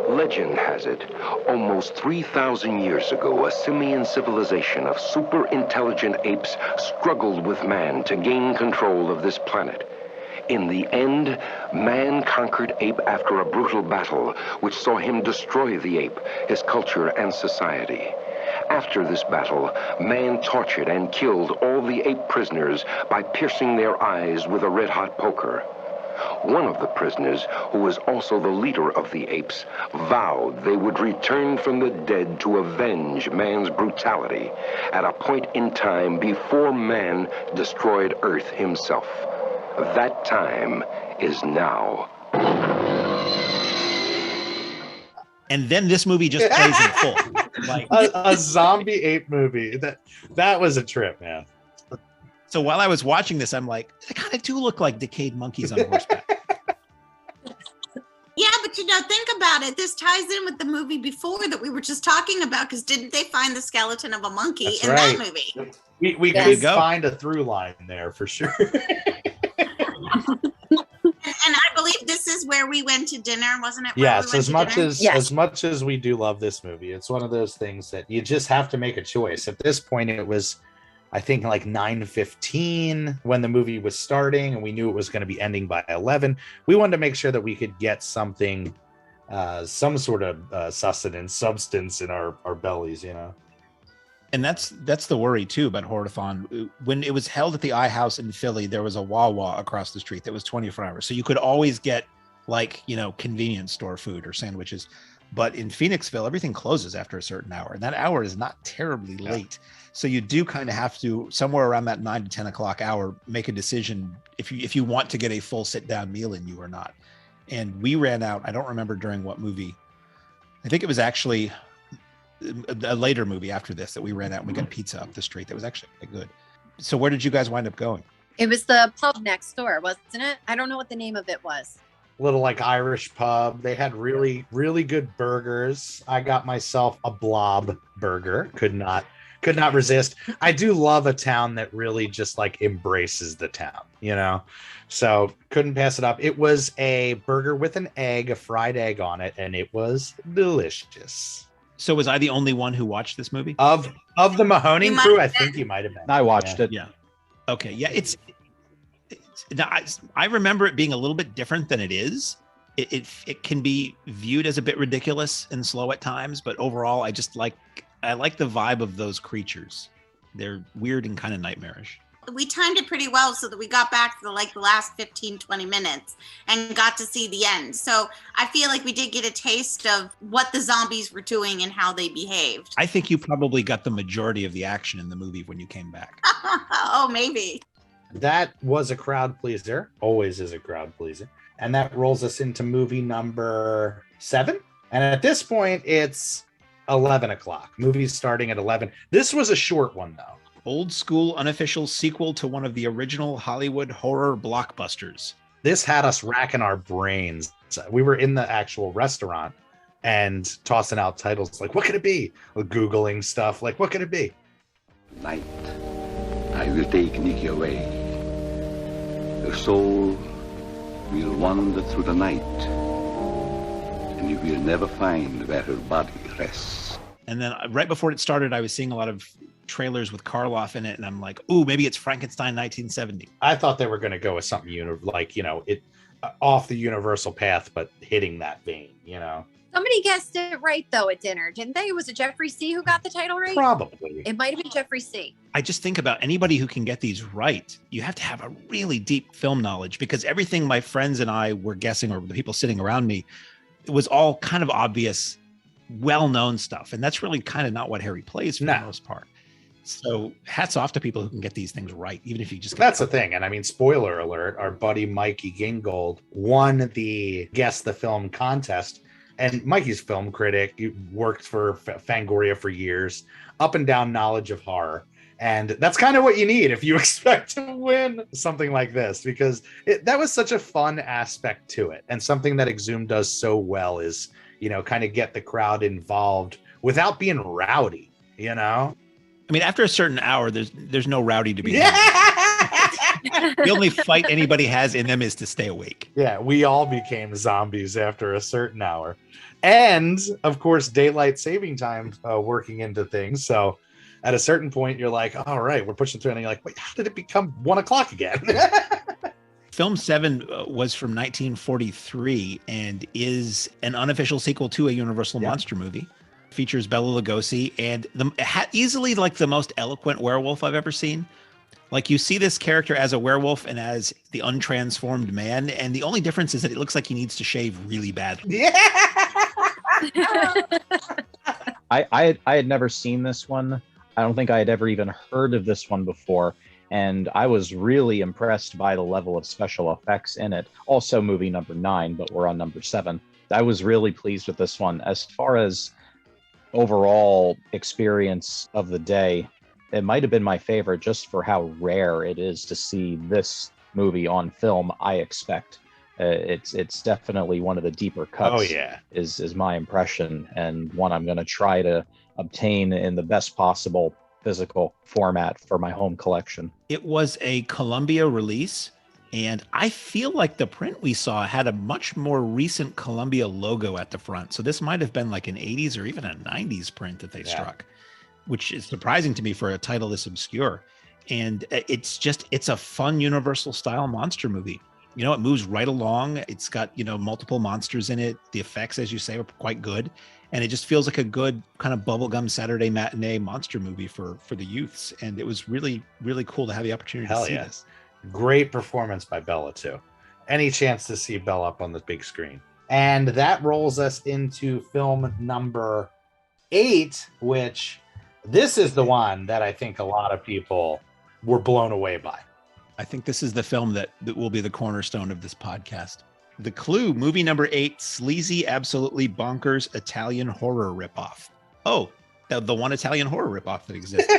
legend has it, almost 3,000 years ago, a simian civilization of super intelligent apes struggled with man to gain control of this planet. In the end, man conquered ape after a brutal battle, which saw him destroy the ape, his culture and society. After this battle, man tortured and killed all the ape prisoners by piercing their eyes with a red-hot poker. One of the prisoners, who was also the leader of the apes, vowed they would return from the dead to avenge man's brutality at a point in time before man destroyed Earth himself. That time is now. And then this movie just plays in full. Like a zombie ape movie. That was a trip, man. So while I was watching this, I'm like, they kind of do look like decayed monkeys on horseback. Yeah, but you know, think about it. This ties in with the movie before that we were just talking about, because didn't they find the skeleton of a monkey that movie? We could find a through line there for sure. And I believe this is where we went to dinner, wasn't it? Yes, as much as we do love this movie, it's one of those things that you just have to make a choice. At this point, it was, I think, like 9:15 when the movie was starting, and we knew it was going to be ending by 11. We wanted to make sure that we could get something, some sort of substance in our bellies, you know. And that's the worry too about Horrorthon. When it was held at the iHouse in Philly, there was a Wawa across the street that was 24 hours. So you could always get, like, you know, convenience store food or sandwiches. But in Phoenixville, everything closes after a certain hour, and that hour is not terribly late. So you do kind of have to, somewhere around that 9 to 10 o'clock hour, make a decision if you want to get a full sit down meal in you or not. And we ran out. I don't remember during what movie. I think it was actually a later movie after this that we ran out and we got pizza up the street. That was actually quite good. So where did you guys wind up going? It was the pub next door, wasn't it? I don't know what the name of it was. Little like Irish pub. They had really, really good burgers. I got myself a blob burger. Could not resist. I do love a town that really just like embraces the town, you know? So couldn't pass it up. It was a burger with an egg, a fried egg on it, and it was delicious. So was I the only one who watched this movie? Of the Mahoning crew, I think you might have been. I watched it. Yeah. Okay. Yeah. I remember it being a little bit different than it is. It can be viewed as a bit ridiculous and slow at times, but overall, I like the vibe of those creatures. They're weird and kind of nightmarish. We timed it pretty well so that we got back to the last 15, 20 minutes and got to see the end. So I feel like we did get a taste of what the zombies were doing and how they behaved. I think you probably got the majority of the action in the movie when you came back. Oh, maybe. That was a crowd pleaser, always is a crowd pleaser. And that rolls us into movie number 7. And at this point, it's 11 o'clock. Movie's starting at 11. This was a short one, though. Old school unofficial sequel to one of the original Hollywood horror blockbusters. This had us racking our brains. We were in the actual restaurant and tossing out titles like, what could it be? We're Googling stuff like, what could it be? Night, I will take Nikki away. Her soul will wander through the night, and you will never find where her body rests. And then right before it started, I was seeing a lot of trailers with Karloff in it, and I'm like, ooh, maybe it's Frankenstein 1970. I thought they were going to go with something like, it off the universal path, but hitting that vein, Somebody guessed it right, though, at dinner, didn't they? Was it Jeffrey C. who got the title right? Probably. It might have been Jeffrey C. I just think about anybody who can get these right. You have to have a really deep film knowledge, because everything my friends and I were guessing, or the people sitting around me, it was all kind of obvious, well-known stuff. And that's really kind of not what Harry plays for the most part. So hats off to people who can get these things right, even if you just... That's the thing. And I mean, spoiler alert, our buddy Mikey Gingold won the Guess the Film contest. And Mikey's film critic, he worked for Fangoria for years, up and down knowledge of horror. And that's kind of what you need if you expect to win something like this, because that was such a fun aspect to it. And something that Exhumed does so well is, kind of get the crowd involved without being rowdy, I mean, after a certain hour, there's no rowdy to be done. The only fight anybody has in them is to stay awake. Yeah, we all became zombies after a certain hour. And, of course, daylight saving time working into things. So at a certain point, you're like, all right, we're pushing through. And you're like, wait, how did it become 1 o'clock again? Film 7 was from 1943 and is an unofficial sequel to a Universal monster movie. Features Bela Lugosi and easily like the most eloquent werewolf I've ever seen. Like, you see this character as a werewolf and as the untransformed man, and the only difference is that it looks like he needs to shave really badly. Yeah. I had never seen this one. I don't think I had ever even heard of this one before, and I was really impressed by the level of special effects in it. Also movie number 9, but we're on number 7. I was really pleased with this one. As far as overall experience of the day, it might have been my favorite just for how rare it is to see this movie on film, I expect. It's definitely one of the deeper cuts. Oh, yeah. Is my impression, and one I'm going to try to obtain in the best possible physical format for my home collection. It was a Columbia release, and I feel like the print we saw had a much more recent Columbia logo at the front. So this might have been like an 80s or even a 90s print that they struck, which is surprising to me for a title this obscure. And it's a fun Universal style monster movie. It moves right along. It's got, multiple monsters in it. The effects, as you say, are quite good. And it just feels like a good kind of bubblegum Saturday matinee monster movie for the youths. And it was really, really cool to have the opportunity to see this. Great performance by Bella, too. Any chance to see Bella up on the big screen. And that rolls us into film number 8, which this is the one that I think a lot of people were blown away by. I think this is the film that will be the cornerstone of this podcast. The Clue, movie number 8, sleazy, absolutely bonkers Italian horror ripoff. Oh, the one Italian horror ripoff that exists.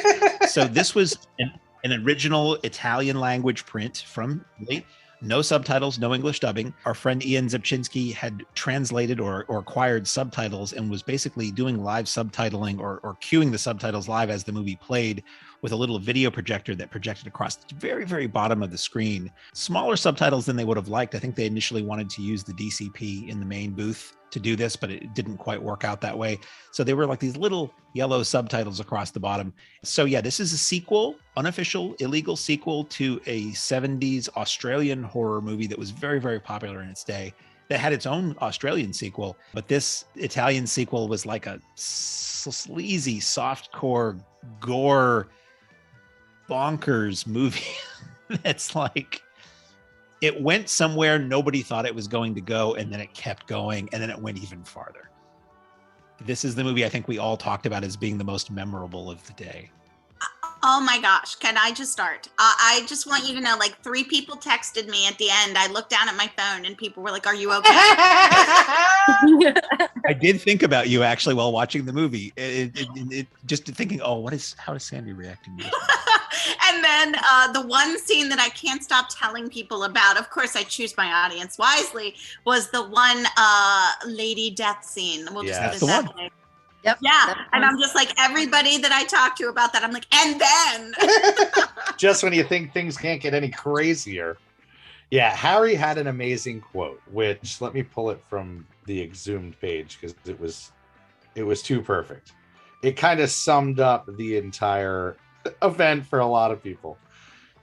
So this was an original Italian language print from late. No subtitles, no English dubbing. Our friend Ian Zipczynski had translated or acquired subtitles and was basically doing live subtitling or cueing the subtitles live as the movie played with a little video projector that projected across the very, very bottom of the screen. Smaller subtitles than they would have liked. I think they initially wanted to use the DCP in the main booth to do this, but it didn't quite work out that way. So they were like these little yellow subtitles across the bottom. So yeah, this is a sequel, unofficial, illegal sequel to a 70s Australian horror movie that was very, very popular in its day. That had its own Australian sequel, but this Italian sequel was like a sleazy, softcore, gore, bonkers movie that's like, it went somewhere nobody thought it was going to go, and then it kept going, and then it went even farther. This is the movie I think we all talked about as being the most memorable of the day. Oh my gosh, can I just start? I just want you to know, like 3 people texted me at the end. I looked down at my phone and people were like, are you okay? I did think about you actually while watching the movie. It just thinking, oh, how is Sandy reacting to this? And then the one scene that I can't stop telling people about, of course I choose my audience wisely, was the one lady death scene. We'll just that's the one. Yep. Yeah. And I'm just like, everybody that I talk to about that, I'm like, and then. Just when you think things can't get any crazier. Yeah, Harry had an amazing quote, which let me pull it from the Exhumed page because it was too perfect. It kind of summed up the entire event for a lot of people.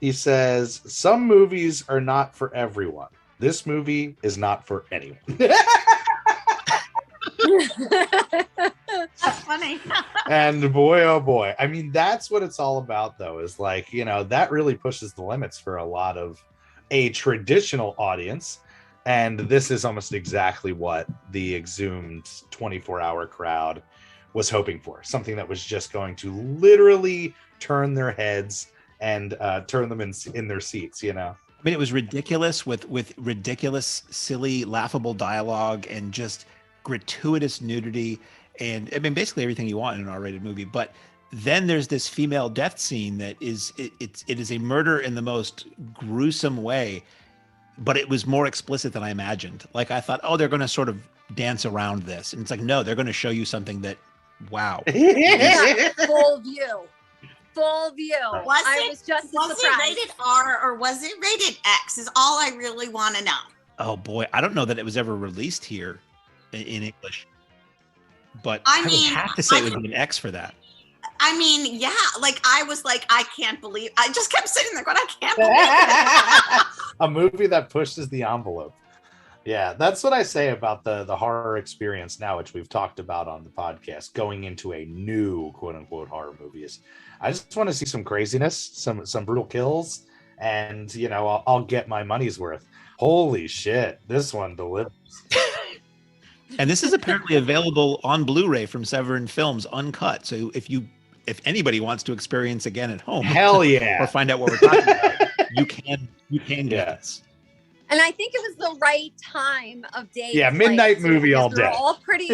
He says, some movies are not for everyone. This movie is not for anyone. That's funny. And boy, oh boy. I mean, that's what it's all about, though, is like, you know, that really pushes the limits for a lot of a traditional audience. And this is almost exactly what the Exhumed 24-hour crowd was hoping for. Something that was just going to literally turn their heads and turn them in their seats, you know? I mean, it was ridiculous with ridiculous, silly, laughable dialogue and just gratuitous nudity. And I mean, basically everything you want in an R-rated movie. But then there's this female death scene that is, it is a murder in the most gruesome way, but it was more explicit than I imagined. Like I thought, oh, they're going to sort of dance around this. And it's like, no, they're going to show you something that, wow. Yeah, full view. Full view. Was it rated R or was it rated X is all I really want to know. Oh boy, I don't know that it was ever released here in English, but I would have to say it would be an X for that. I mean, yeah, like I was like, I can't believe, I just kept sitting there going, I can't believe it. A movie that pushes the envelope. Yeah, that's what I say about the horror experience now, which we've talked about on the podcast, going into a new quote unquote horror movie is I just want to see some craziness, some brutal kills, and you know, I'll get my money's worth. Holy shit, this one delivers. And this is apparently available on Blu-ray from Severin Films, uncut. So if anybody wants to experience again at home, hell yeah, or find out what we're talking about, you can get this. And I think it was the right time of day. Yeah, midnight movie all day. We were all pretty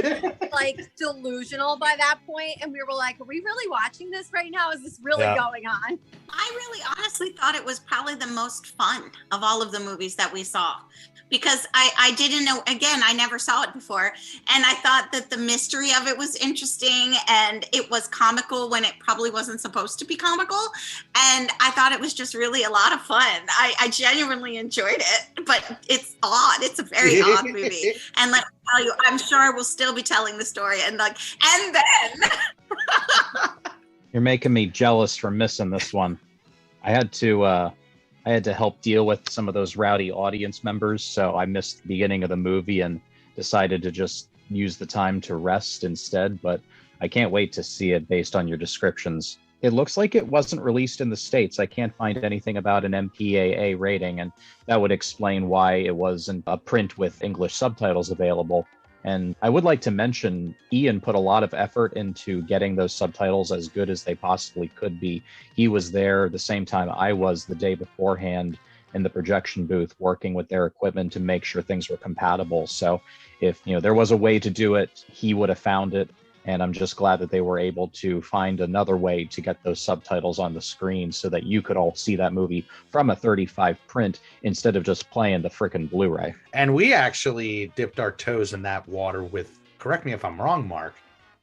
like delusional by that point, and we were like, "Are we really watching this right now? Is this really going on?" I really honestly thought it was probably the most fun of all of the movies that we saw. Because I didn't know, again, I never saw it before. And I thought that the mystery of it was interesting and it was comical when it probably wasn't supposed to be comical. And I thought it was just really a lot of fun. I genuinely enjoyed it, but it's odd. It's a very odd movie. And let me tell you, I'm sure we'll still be telling the story and then. You're making me jealous for missing this one. I had to help deal with some of those rowdy audience members, so I missed the beginning of the movie and decided to just use the time to rest instead, but I can't wait to see it based on your descriptions. It looks like it wasn't released in the States. I can't find anything about an MPAA rating, and that would explain why it wasn't a print with English subtitles available. And I would like to mention, Ian put a lot of effort into getting those subtitles as good as they possibly could be. He was there the same time I was the day beforehand in the projection booth working with their equipment to make sure things were compatible. So if there was a way to do it, he would have found it. And I'm just glad that they were able to find another way to get those subtitles on the screen so that you could all see that movie from a 35 print instead of just playing the frickin' Blu-ray. And we actually dipped our toes in that water with, correct me if I'm wrong, Mark,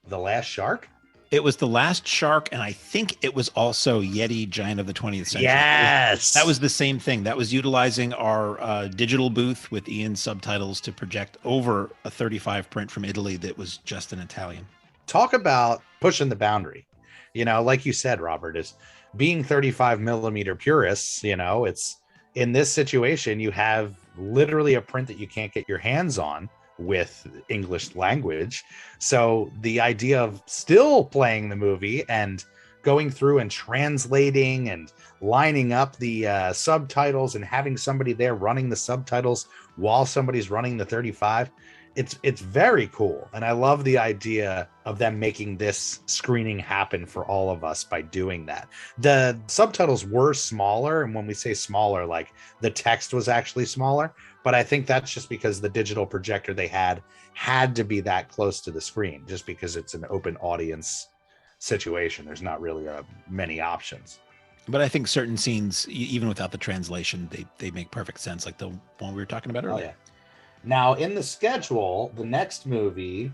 The Last Shark? It was The Last Shark, and I think it was also Yeti Giant of the 20th Century. Yes! That was the same thing. That was utilizing our digital booth with Ian's subtitles to project over a 35 print from Italy that was just in Italian. Talk about pushing the boundary. Like you said, Robert, is being 35 millimeter purists, it's in this situation, you have literally a print that you can't get your hands on with English language. So the idea of still playing the movie and going through and translating and lining up the subtitles and having somebody there running the subtitles while somebody's running the 35, it's very cool. And I love the idea of them making this screening happen for all of us by doing that. The subtitles were smaller. And when we say smaller, like the text was actually smaller, but I think that's just because the digital projector they had to be that close to the screen, just because it's an open audience situation. There's not really many options. But I think certain scenes, even without the translation, they make perfect sense, like the one we were talking about earlier. Oh, yeah. Now, in the schedule, the next movie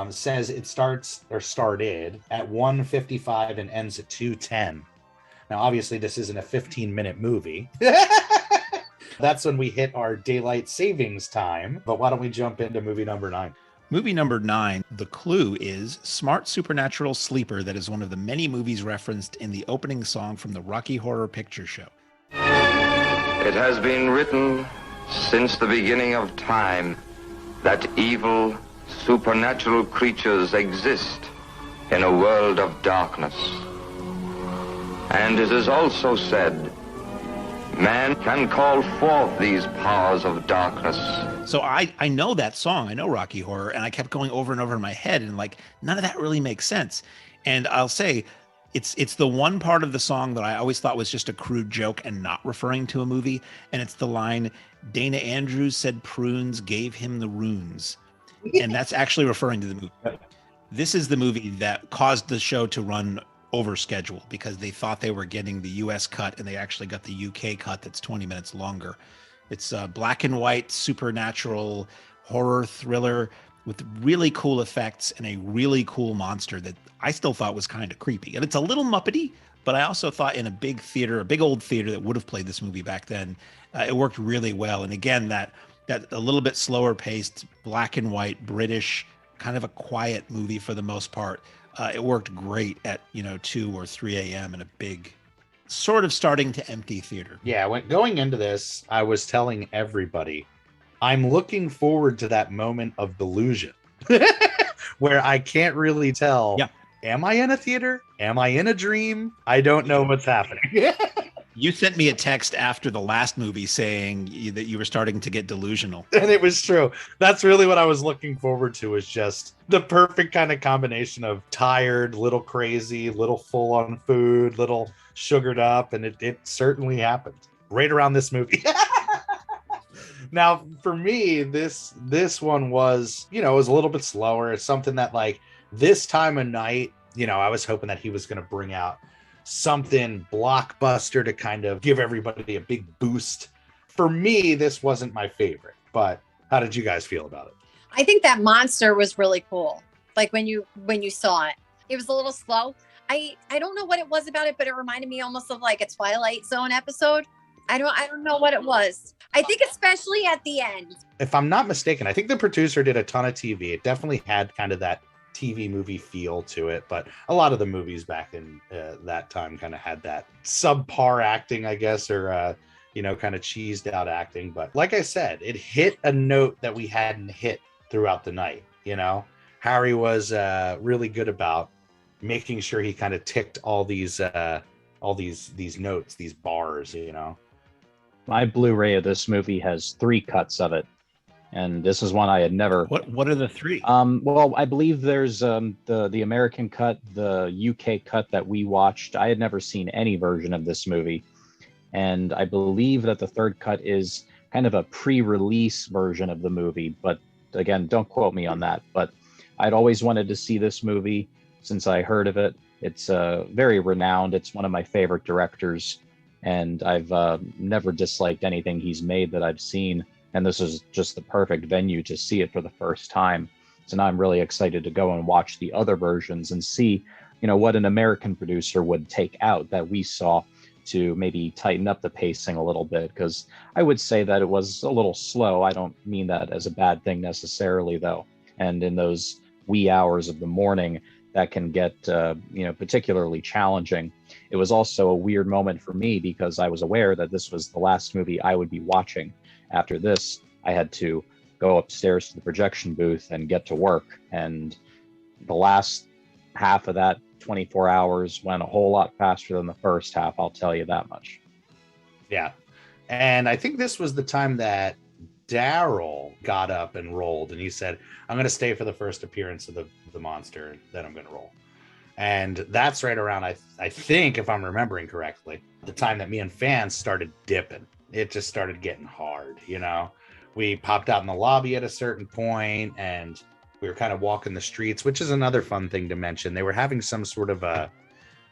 says it started at 1:55 and ends at 2:10. Now, obviously, this isn't a 15-minute movie. That's when we hit our daylight savings time. But why don't we jump into movie number 9? Movie number 9, the clue is smart supernatural sleeper that is one of the many movies referenced in the opening song from the Rocky Horror Picture Show. It has been written since the beginning of time that evil, supernatural creatures exist in a world of darkness. And it is also said, man can call forth these powers of darkness. So I know that song, I know Rocky Horror, and I kept going over and over in my head, and like, none of that really makes sense. And I'll say, it's the one part of the song that I always thought was just a crude joke and not referring to a movie, and it's the line, Dana Andrews said prunes gave him the runes. And that's actually referring to the movie. This is the movie that caused the show to run over schedule because they thought they were getting the US cut and they actually got the UK cut that's 20 minutes longer. It's a black and white supernatural horror thriller with really cool effects and a really cool monster that I still thought was kind of creepy. And it's a little Muppety, but I also thought in a big theater, a big old theater that would have played this movie back then, it worked really well. And again, that a little bit slower paced, black and white, British, kind of a quiet movie for the most part. It worked great at 2 or 3 a.m. in a big, sort of starting to empty theater. Yeah, going into this, I was telling everybody, I'm looking forward to that moment of delusion where I can't really tell, am I in a theater? Am I in a dream? I don't know what's happening. You sent me a text after the last movie saying that you were starting to get delusional. And it was true. That's really what I was looking forward to, is just the perfect kind of combination of tired, little crazy, little full on food, little sugared up. And it certainly happened right around this movie. Now, for me, this one was, it was a little bit slower. It's something that, like, this time of night, I was hoping that he was going to bring out something blockbuster to kind of give everybody a big boost. For me, this wasn't my favorite, but how did you guys feel about it? I think that monster was really cool. Like when you saw it, it was a little slow. I don't know what it was about it, but it reminded me almost of like a Twilight Zone episode. I don't know what it was. I think especially at the end. If I'm not mistaken, I think the producer did a ton of TV. It definitely had kind of that TV movie feel to it, but a lot of the movies back in that time kind of had that subpar acting, I guess, or kind of cheesed out acting. But like I said, it hit a note that we hadn't hit throughout the night. Harry was really good about making sure he kind of ticked all these notes, these bars. My Blu-ray of this movie has 3 cuts of it. And this is one I had never. What are the 3? Well, I believe there's the American cut, the UK cut that we watched. I had never seen any version of this movie, and I believe that the 3rd cut is kind of a pre-release version of the movie. But again, don't quote me on that. But I'd always wanted to see this movie since I heard of it. It's very renowned. It's one of my favorite directors, and I've never disliked anything he's made that I've seen. And this is just the perfect venue to see it for the first time. So now I'm really excited to go and watch the other versions and see, what an American producer would take out that we saw to maybe tighten up the pacing a little bit. Because I would say that it was a little slow. I don't mean that as a bad thing necessarily, though. And in those wee hours of the morning, that can get, particularly challenging. It was also a weird moment for me because I was aware that this was the last movie I would be watching. After this, I had to go upstairs to the projection booth and get to work. And the last half of that 24 hours went a whole lot faster than the first half, I'll tell you that much. Yeah. And I think this was the time that Daryl got up and rolled, and he said, I'm going to stay for the first appearance of the monster, and then I'm going to roll. And that's right around, I think, if I'm remembering correctly, the time that me and fans started dipping. It just started getting hard, you know? We popped out in the lobby at a certain point, and we were kind of walking the streets, which is another fun thing to mention. They were having some sort of a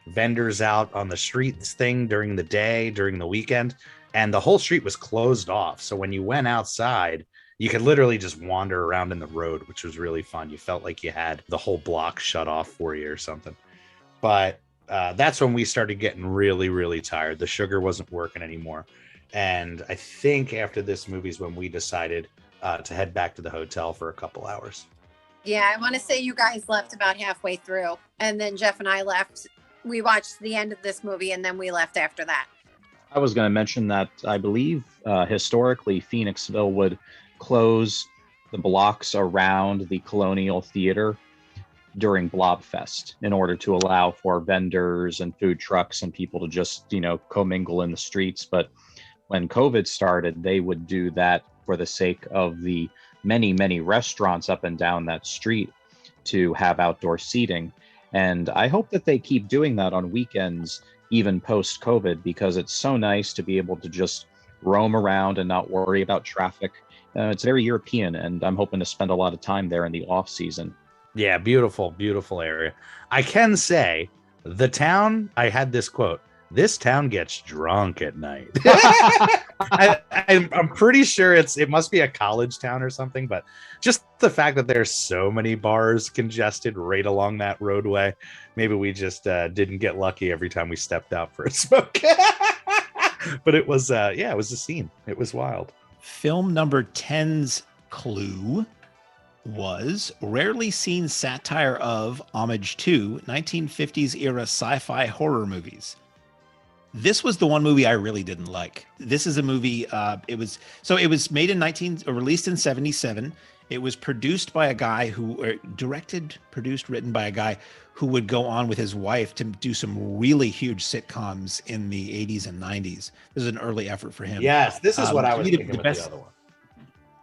vendors out on the streets thing during the day, during the weekend, and the whole street was closed off. So when you went outside, you could literally just wander around in the road, which was really fun. You felt like you had the whole block shut off for you or something. But that's when we started getting really, really tired. The sugar wasn't working anymore. And I think after this movie is when we decided to head back to the hotel for a couple hours. Yeah, I want to say you guys left about halfway through, and then Jeff and I left. We watched the end of this movie, and then we left after that. I was going to mention that I believe historically Phoenixville would close the blocks around the Colonial Theatre during Blobfest in order to allow for vendors and food trucks and people to just, commingle in the streets. But when COVID started, they would do that for the sake of the many, many restaurants up and down that street to have outdoor seating. And I hope that they keep doing that on weekends, even post-COVID, because it's so nice to be able to just roam around and not worry about traffic. It's very European, and I'm hoping to spend a lot of time there in the off season. Yeah, beautiful, beautiful area. I can say the town, I had this quote, this town gets drunk at night. I'm pretty sure it must be a college town or something, but just the fact that there's so many bars congested right along that roadway, maybe we just didn't get lucky every time we stepped out for a smoke. But it was, it was a scene. It was wild. Film number 10's clue was rarely seen satire of, homage to 1950s era sci-fi horror movies. This was the one movie I really didn't like. This is a movie, it was made in released in 77. It was produced by a guy written by a guy who would go on with his wife to do some really huge sitcoms in the 80s and 90s. This is an early effort for him. Yes, this is what I was thinking with the other one.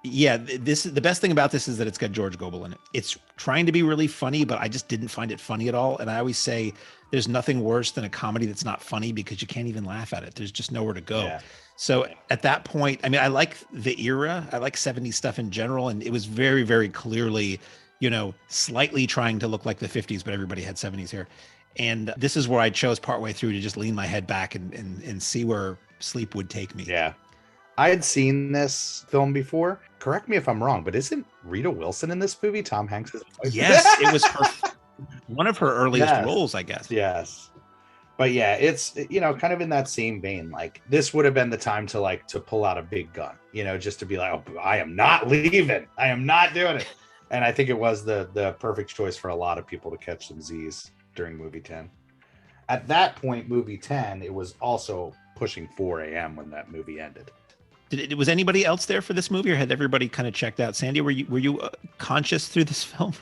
Yeah, the best thing about this is that it's got George Gobel in it. It's trying to be really funny, but I just didn't find it funny at all. And I always say there's nothing worse than a comedy that's not funny because you can't even laugh at it. There's just nowhere to go. Yeah. So at that point, I mean, I like the era. I like 70s stuff in general. And it was very, very clearly, slightly trying to look like the 50s, but everybody had 70s hair. And this is where I chose partway through to just lean my head back and see where sleep would take me. Yeah. I had seen this film before. Correct me if I'm wrong, but isn't Rita Wilson in this movie? Tom Hanks' wife? Yes, it was one of her earliest roles, I guess. Yes. But yeah, it's, kind of in that same vein. Like, this would have been the time to pull out a big gun, just to be like, oh, I am not leaving. I am not doing it. And I think it was the perfect choice for a lot of people to catch some Z's during movie 10. At that point, movie 10, it was also pushing 4 a.m. when that movie ended. Was anybody else there for this movie, or had everybody kind of checked out? Sandy, were you conscious through this film?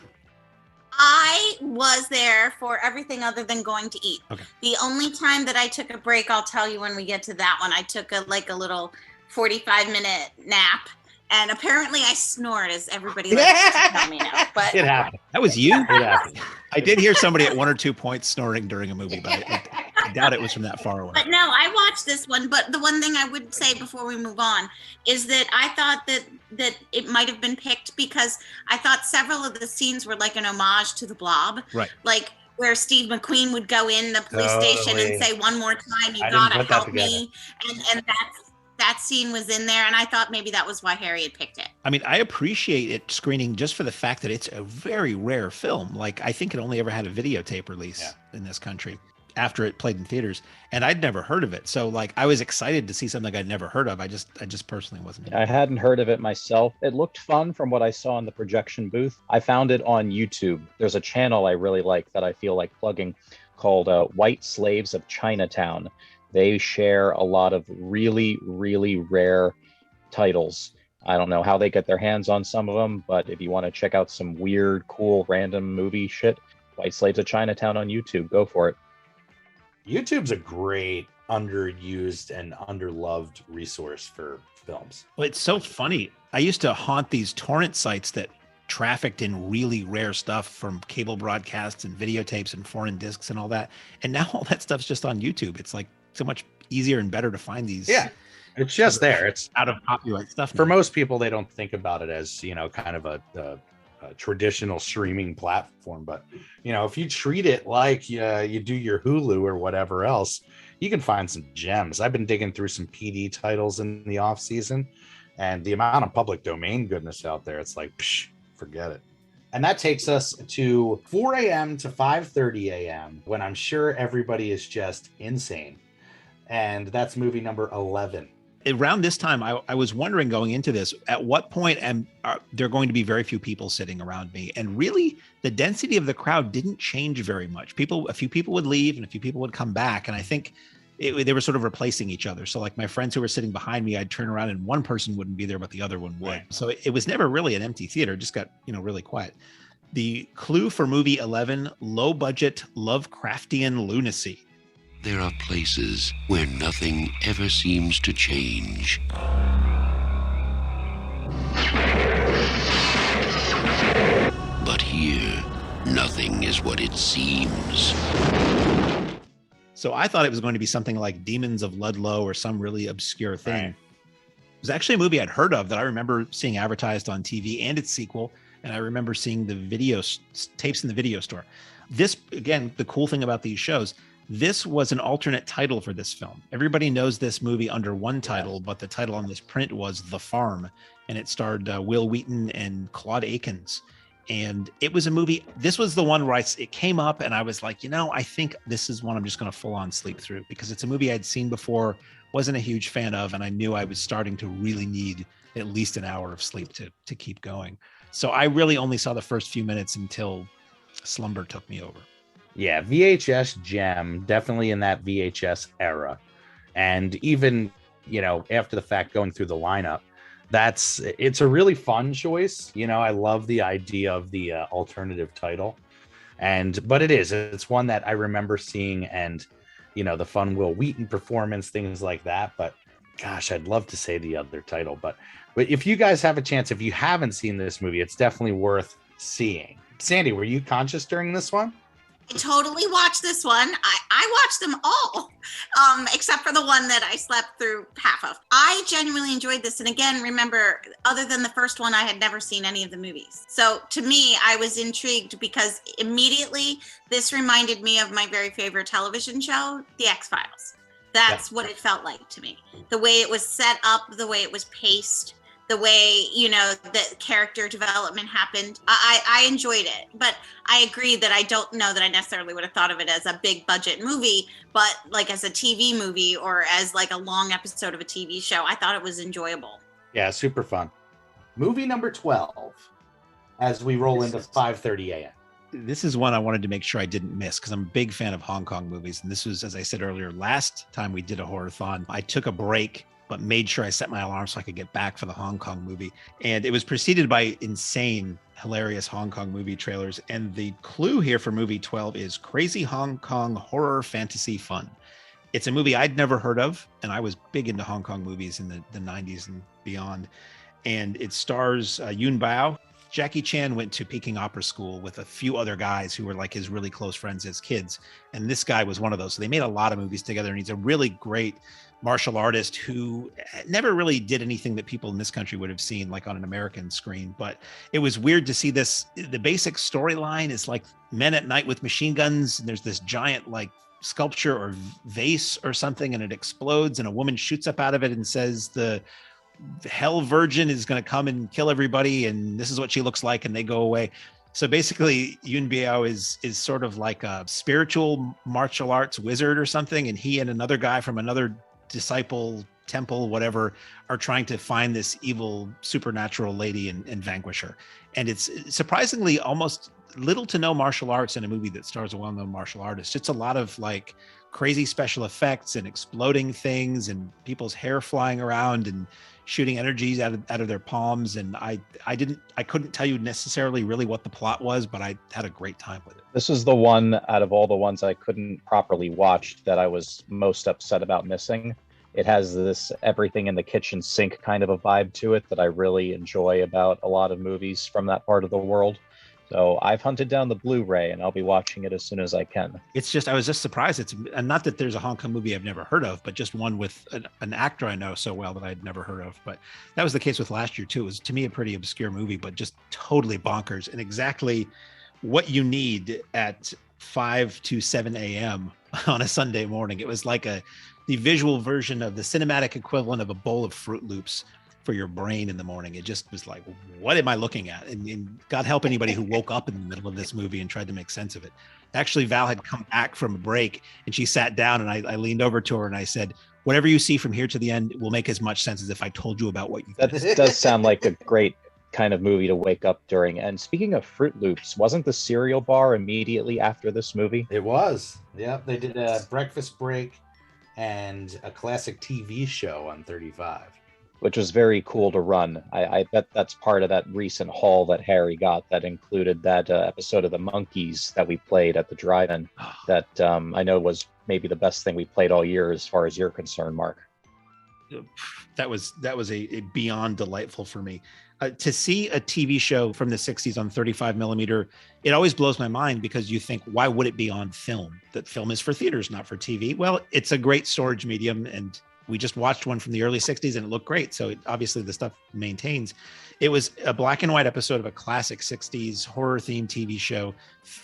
I was there for everything other than going to eat. Okay. The only time that I took a break, I'll tell you when we get to that one, I took a little 45-minute nap. And apparently I snored, as everybody likes to tell me now. But it happened. That was you? It happened. I did hear somebody at 1 or 2 points snoring during a movie, but I doubt it was from that far away. But no, I watched this one. But the one thing I would say before we move on is that I thought that it might have been picked because I thought several of the scenes were like an homage to The Blob. Right. Like where Steve McQueen would go in the police station and say, one more time, you gotta help me. And that scene was in there, and I thought maybe that was why Harry had picked it. I mean, I appreciate it screening just for the fact that it's a very rare film. Like, I think it only ever had a videotape release in this country after it played in theaters, and I'd never heard of it. So, I was excited to see something I'd never heard of. I just personally wasn't. I hadn't heard of it myself. It looked fun from what I saw in the projection booth. I found it on YouTube. There's a channel I really like that I feel like plugging called White Slaves of Chinatown. They share a lot of really, really rare titles. I don't know how they get their hands on some of them, but if you want to check out some weird, cool, random movie shit, White Slaves of Chinatown on YouTube, go for it. YouTube's a great underused and underloved resource for films. Well, it's so funny. I used to haunt these torrent sites that trafficked in really rare stuff from cable broadcasts and videotapes and foreign discs and all that. And now all that stuff's just on YouTube. It's like so much easier and better to find these. Yeah. It's just there. It's out of copyright stuff. For most people, they don't think about it as, kind of a traditional streaming platform. But, if you treat it like you do your Hulu or whatever else, you can find some gems. I've been digging through some PD titles in the off season, and the amount of public domain goodness out there, it's like, psh, forget it. And that takes us to 4 a.m. to 5:30 a.m. when I'm sure everybody is just insane. And that's movie number 11. Around this time, I was wondering going into this, at what point are there going to be very few people sitting around me? And really, the density of the crowd didn't change very much. A few people would leave and a few people would come back. And I think they were sort of replacing each other. So like my friends who were sitting behind me, I'd turn around and one person wouldn't be there, but the other one would. Right. So it was never really an empty theater. It just got, really quiet. The clue for movie 11, low budget Lovecraftian lunacy. There are places where nothing ever seems to change. But here, nothing is what it seems. So I thought it was going to be something like Demons of Ludlow or some really obscure thing. Right. It was actually a movie I'd heard of that I remember seeing advertised on TV and its sequel. And I remember seeing the video tapes in the video store. This, again, the cool thing about these shows, this was an alternate title for this film. Everybody knows this movie under one title, but the title on this print was The Farm, and it starred Will Wheaton and Claude Akins. And it was a movie. This was the one where it came up, and I was like, I think this is one I'm just going to full on sleep through, because it's a movie I'd seen before, wasn't a huge fan of, and I knew I was starting to really need at least an hour of sleep to keep going. So I really only saw the first few minutes until slumber took me over. Yeah, VHS gem, definitely in that VHS era. And even, after the fact, going through the lineup, it's a really fun choice. I love the idea of the alternative title. But it's one that I remember seeing, and, the fun Will Wheaton performance, things like that. But gosh, I'd love to say the other title. But if you guys have a chance, if you haven't seen this movie, it's definitely worth seeing. Sandy, were you conscious during this one? I totally watched this one. I watched them all, except for the one that I slept through half of. I genuinely enjoyed this. And again, remember, other than the first one, I had never seen any of the movies. So to me, I was intrigued because immediately this reminded me of my very favorite television show, The X-Files. That's what it felt like to me. The way it was set up, the way it was paced, the way, the character development happened. I enjoyed it, but I agree that I don't know that I necessarily would have thought of it as a big budget movie, but like as a TV movie or as like a long episode of a TV show, I thought it was enjoyable. Yeah, super fun. Movie number 12, as we roll into 5:30 a.m. This is one I wanted to make sure I didn't miss because I'm a big fan of Hong Kong movies. And this was, as I said earlier, last time we did a Horrorthon, I took a break but made sure I set my alarm so I could get back for the Hong Kong movie. And it was preceded by insane, hilarious Hong Kong movie trailers. And the clue here for movie 12 is crazy Hong Kong horror fantasy fun. It's a movie I'd never heard of, and I was big into Hong Kong movies in the 90s and beyond. And it stars Yuen Biao. Jackie Chan went to Peking Opera School with a few other guys who were like his really close friends as kids. And this guy was one of those. So they made a lot of movies together, and he's a really great martial artist who never really did anything that people in this country would have seen like on an American screen. But it was weird to see this. The basic storyline is like men at night with machine guns, and there's this giant like sculpture or vase or something, and it explodes, and a woman shoots up out of it and says the hell virgin is going to come and kill everybody, and this is what she looks like, and they go away. So basically, Yuen Biao is sort of like a spiritual martial arts wizard or something, and he and another guy from another disciple temple, whatever, are trying to find this evil supernatural lady and vanquish her. And it's surprisingly almost little to no martial arts in a movie that stars a well-known martial artist. It's a lot of like crazy special effects and exploding things and people's hair flying around and shooting energies out of their palms. And I couldn't tell you necessarily really what the plot was, but I had a great time with it. This is the one out of all the ones I couldn't properly watch that I was most upset about missing. It has this everything in the kitchen sink kind of a vibe to it that I really enjoy about a lot of movies from that part of the world. So I've hunted down the Blu-ray and I'll be watching it as soon as I can. It's just, I was just surprised. And not that there's a Hong Kong movie I've never heard of, but just one with an actor I know so well that I'd never heard of. But that was the case with last year too. It was, to me, a pretty obscure movie, but just totally bonkers and exactly what you need at 5 to 7 a.m. on a Sunday morning. It was like the visual version of the cinematic equivalent of a bowl of Fruit Loops for your brain in the morning. It just was like, what am I looking at? And God help anybody who woke up in the middle of this movie and tried to make sense of it. Actually, Val had come back from a break and she sat down and I leaned over to her and I said, whatever you see from here to the end will make as much sense as if I told you about what you That does sound like a great kind of movie to wake up during. And speaking of Fruit Loops, wasn't the cereal bar immediately after this movie? It was. Yeah, they did a breakfast break and a classic TV show on 35. Which was very cool to run. I bet that's part of that recent haul that Harry got that included that episode of The Monkees that we played at the drive-in that I know was maybe the best thing we played all year as far as you're concerned, Mark. That was a beyond delightful for me. To see a TV show from the 60s on 35 millimeter, it always blows my mind because you think, why would it be on film? That film is for theaters, not for TV. Well, it's a great storage medium, and we just watched one from the early 60s and it looked great. So obviously the stuff maintains. It was a black and white episode of a classic 60s horror themed TV show,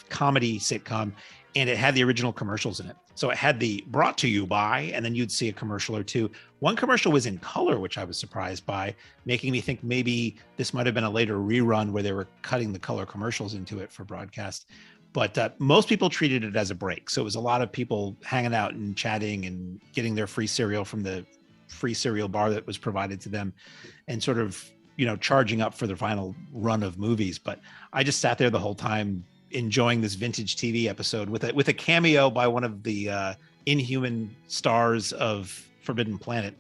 comedy sitcom, and it had the original commercials in it. So it had the brought to you by, and then you'd see a commercial or two. One commercial was in color, which I was surprised by, making me think maybe this might've been a later rerun where they were cutting the color commercials into it for broadcast. But most people treated it as a break. So it was a lot of people hanging out and chatting and getting their free cereal from the free cereal bar that was provided to them and sort of, charging up for the final run of movies. But I just sat there the whole time enjoying this vintage TV episode with a cameo by one of the inhuman stars of Forbidden Planet.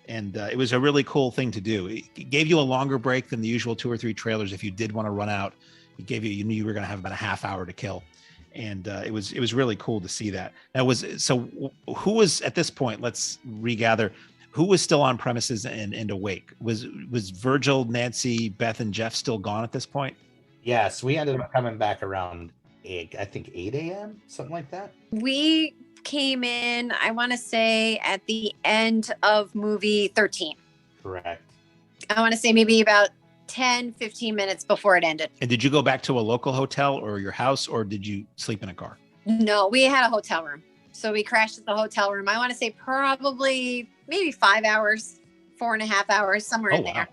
And it was a really cool thing to do. It gave you a longer break than the usual 2 or 3 trailers if you did want to run out. You knew you were going to have about a half hour to kill. And it was really cool to see that. Who was at this point, let's regather, who was still on premises and awake? Was Virgil, Nancy, Beth, and Jeff still gone at this point? Yes, we ended up coming back around 8 a.m., something like that. We came in, I want to say, at the end of movie 13. Correct. I want to say maybe about 10, 15 minutes before it ended. And did you go back to a local hotel or your house, or did you sleep in a car? No, we had a hotel room. So we crashed at the hotel room. I want to say probably maybe 5 hours, 4.5 hours, somewhere in there.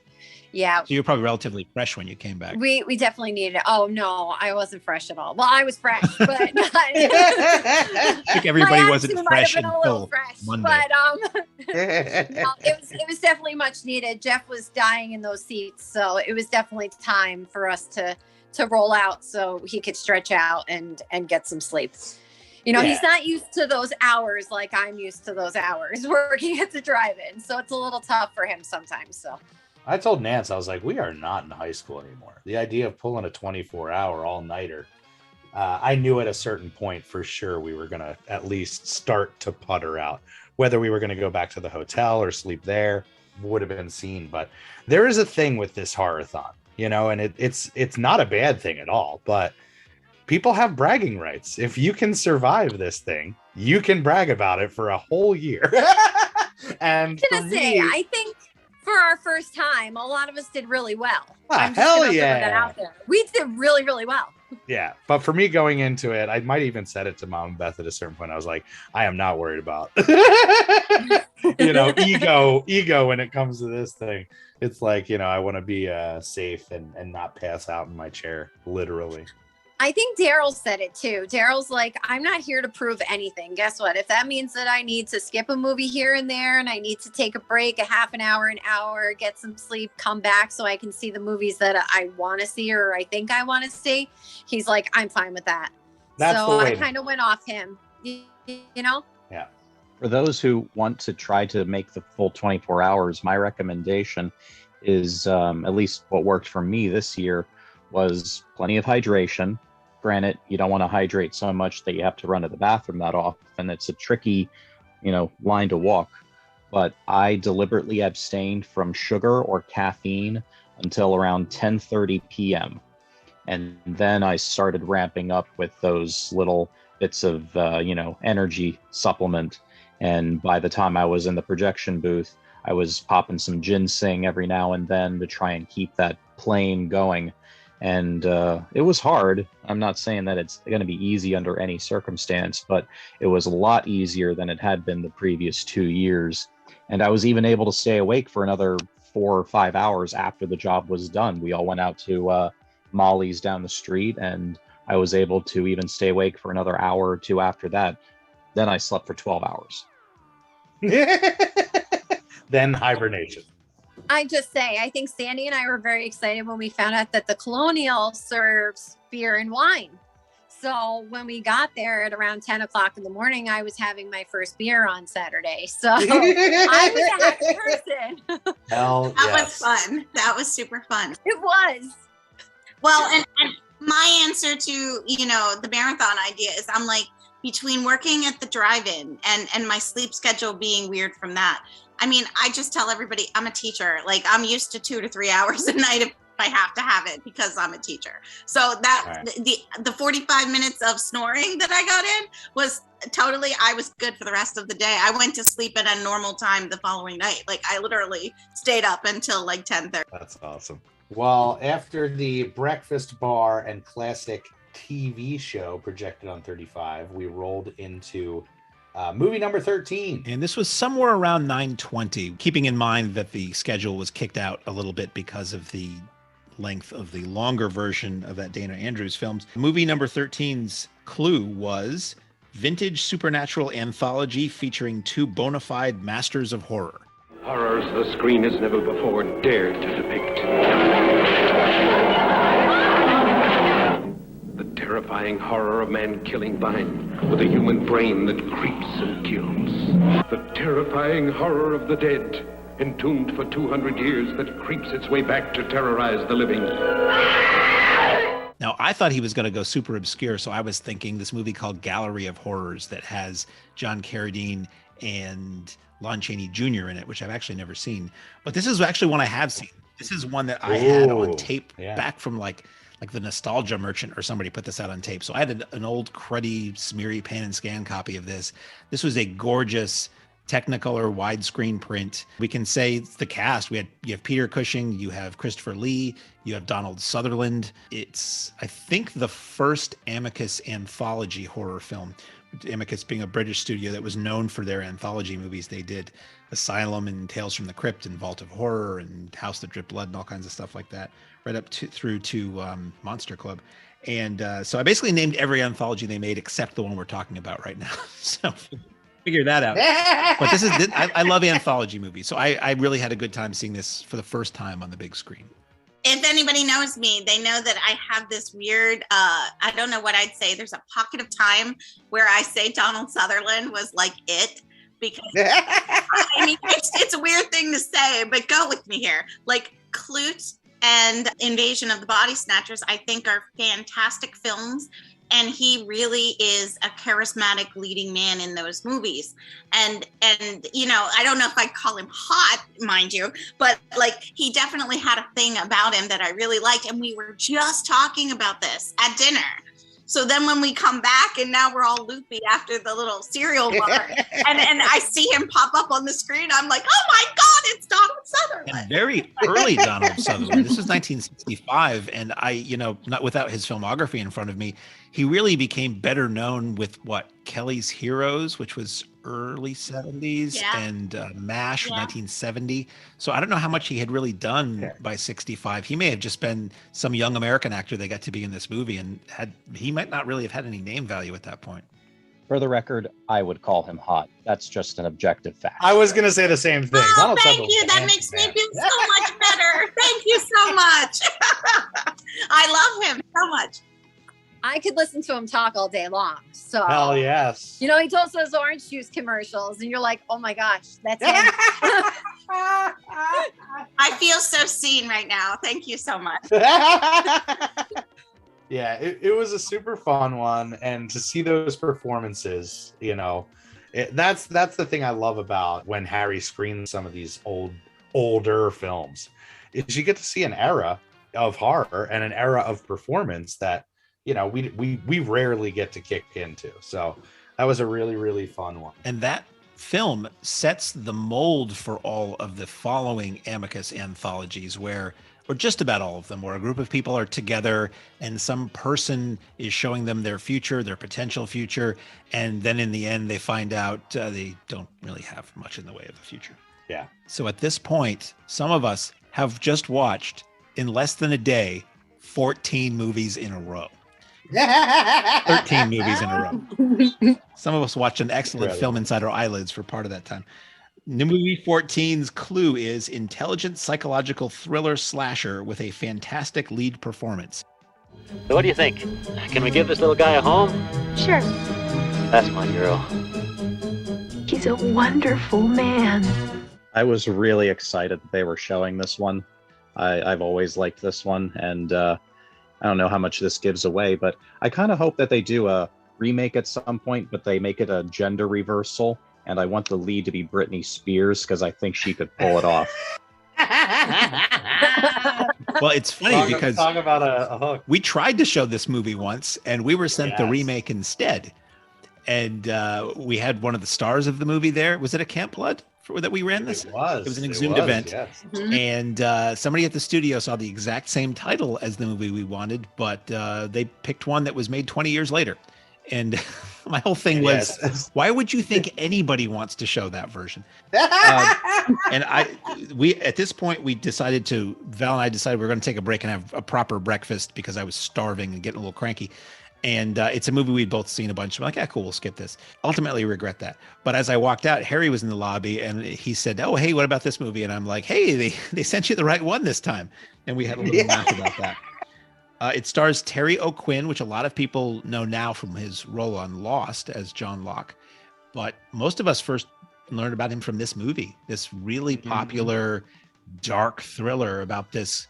Yeah. So you're probably relatively fresh when you came back. We definitely needed it. Oh no, I wasn't fresh at all. Well, I was fresh, but not, I think everybody wasn't fresh until Monday. But it was definitely much needed. Jeff was dying in those seats, so it was definitely time for us to roll out so he could stretch out and get some sleep. He's not used to those hours like I'm used to those hours working at the drive-in, so it's a little tough for him sometimes. So I told Nance, I was like, we are not in high school anymore. The idea of pulling a 24-hour all-nighter, I knew at a certain point for sure we were going to at least start to putter out. Whether we were going to go back to the hotel or sleep there would have been seen. But there is a thing with this Horrorthon, and it's not a bad thing at all. But people have bragging rights. If you can survive this thing, you can brag about it for a whole year. And I think for our first time, a lot of us did really well. Hell yeah. That out there. We did really, really well. Yeah. But for me going into it, I might even said it to Mom and Beth at a certain point. I was like, I am not worried about, ego when it comes to this thing. It's like, I want to be safe and not pass out in my chair, literally. I think Daryl said it too. Daryl's like, I'm not here to prove anything. Guess what? If that means that I need to skip a movie here and there and I need to take a break, a half an hour, get some sleep, come back so I can see the movies that I want to see or I think I want to see, he's like, I'm fine with that. So I kind of went off him, you know? Yeah. For those who want to try to make the full 24 hours, my recommendation is, at least what worked for me this year, was plenty of hydration. Granted, you don't want to hydrate so much that you have to run to the bathroom that often. It's a tricky, line to walk. But I deliberately abstained from sugar or caffeine until around 10:30 p.m. And then I started ramping up with those little bits of, energy supplement. And by the time I was in the projection booth, I was popping some ginseng every now and then to try and keep that plane going. And it was hard. I'm not saying that it's going to be easy under any circumstance, but it was a lot easier than it had been the previous 2 years. And I was even able to stay awake for another 4 or 5 hours after the job was done. We all went out to Molly's down the street, and I was able to even stay awake for another hour or two after that. Then I slept for 12 hours. Then hibernation. I just say, I think Sandy and I were very excited when we found out that the Colonial serves beer and wine. So when we got there at around 10 o'clock in the morning, I was having my first beer on Saturday. So I was a happy person. Hell That yes. was fun. That was super fun. It was. Well, and my answer to, the marathon idea is I'm like, between working at the drive-in and my sleep schedule being weird from that, I mean, I just tell everybody I'm a teacher. Like, I'm used to 2 to 3 hours a night if I have to have it because I'm a teacher. So that the 45 minutes of snoring that I got in was totally, I was good for the rest of the day. I went to sleep at a normal time the following night. Like, I literally stayed up until like 10:30. That's awesome. Well, after the breakfast bar and classic TV show projected on 35, we rolled into movie number 13. And this was somewhere around 9:20, keeping in mind that the schedule was kicked out a little bit because of the length of the longer version of that Dana Andrews films. Movie number 13's clue was vintage supernatural anthology featuring 2 bona fide masters of horror. Horrors the screen has never before dared to depict. The terrifying horror of man killing vine with a human brain that creeps and kills. The terrifying horror of the dead, entombed for 200 years, that creeps its way back to terrorize the living. Now, I thought he was going to go super obscure, so I was thinking this movie called Gallery of Horrors that has John Carradine and Lon Chaney Jr. in it, which I've actually never seen. But this is actually one I have seen. This is one that I had on tape back from like the Nostalgia Merchant, or somebody put this out on tape. So I had an old cruddy, smeary pan and scan copy of this. This was a gorgeous Technicolor widescreen print. We can say the cast. You have Peter Cushing, you have Christopher Lee, you have Donald Sutherland. It's, I think, the first Amicus anthology horror film. Amicus being a British studio that was known for their anthology movies. They did Asylum and Tales from the Crypt and Vault of Horror and House That Dripped Blood and all kinds of stuff like that, right up through to Monster Club. And so I basically named every anthology they made except the one we're talking about right now. So figure that out. But this is, I love anthology movies. So I really had a good time seeing this for the first time on the big screen. If anybody knows me, they know that I have this weird, I don't know what I'd say. There's a pocket of time where I say Donald Sutherland was like it, because I mean, it's a weird thing to say, but go with me here. Like Clute and Invasion of the Body Snatchers, I think, are fantastic films. And he really is a charismatic leading man in those movies. And I don't know if I'd call him hot, mind you, but like he definitely had a thing about him that I really liked. And we were just talking about this at dinner. So then when we come back and now we're all loopy after the little cereal bar and I see him pop up on the screen, I'm like, oh my God, it's Donald Sutherland. very early Donald Sutherland. This was 1965, and not without his filmography in front of me, he really became better known with Kelly's Heroes, which was early 70s, and MASH from 1970. So I don't know how much he had really done by 65. He may have just been some young American actor that got to be in this movie, and he might not really have had any name value at that point. For the record, I would call him hot. That's just an objective fact. I was going to say the same thing. Oh, thank you. That makes me feel so much better. Thank you so much. I love him so much. I could listen to him talk all day long. So hell yes. He told those orange juice commercials, and you're like, oh my gosh, that's him. I feel so seen right now. Thank you so much. Yeah, it was a super fun one, and to see those performances, that's the thing I love about when Harry screens some of these older films, is you get to see an era of horror and an era of performance that we rarely get to kick into. So that was a really, really fun one. And that film sets the mold for all of the following Amicus anthologies, or just about all of them, where a group of people are together and some person is showing them their future, their potential future, and then in the end they find out they don't really have much in the way of a future. Yeah. So at this point, some of us have just watched, in less than a day, 14 movies in a row. 13 movies in a row. Some of us watched an excellent film inside our eyelids for part of that time. The movie 14's clue is intelligent psychological thriller slasher with a fantastic lead performance. So what do you think? Can we give this little guy a home? Sure. That's my girl. He's a wonderful man. I was really excited that they were showing this one. I've always liked this one, and I don't know how much this gives away, but I kind of hope that they do a remake at some point, but they make it a gender reversal. And I want the lead to be Britney Spears because I think she could pull it off. Well, it's funny because talk about a hook. We tried to show this movie once, and we were sent the remake instead. And we had one of the stars of the movie there. Was it a Camp Blood that we ran this? It was. It was an Exhumed event. Yes. And somebody at the studio saw the exact same title as the movie we wanted, but they picked one that was made 20 years later. And my whole thing was, why would you think anybody wants to show that version? And at this point, Val and I decided we were going to take a break and have a proper breakfast because I was starving and getting a little cranky. And it's a movie we'd both seen a bunch. I'm like, cool, we'll skip this. Ultimately, regret that. But as I walked out, Harry was in the lobby and he said, oh, hey, what about this movie? And I'm like, hey, they sent you the right one this time. And we had a little laugh about that. It stars Terry O'Quinn, which a lot of people know now from his role on Lost as John Locke. But most of us first learned about him from this movie, this really popular dark thriller about this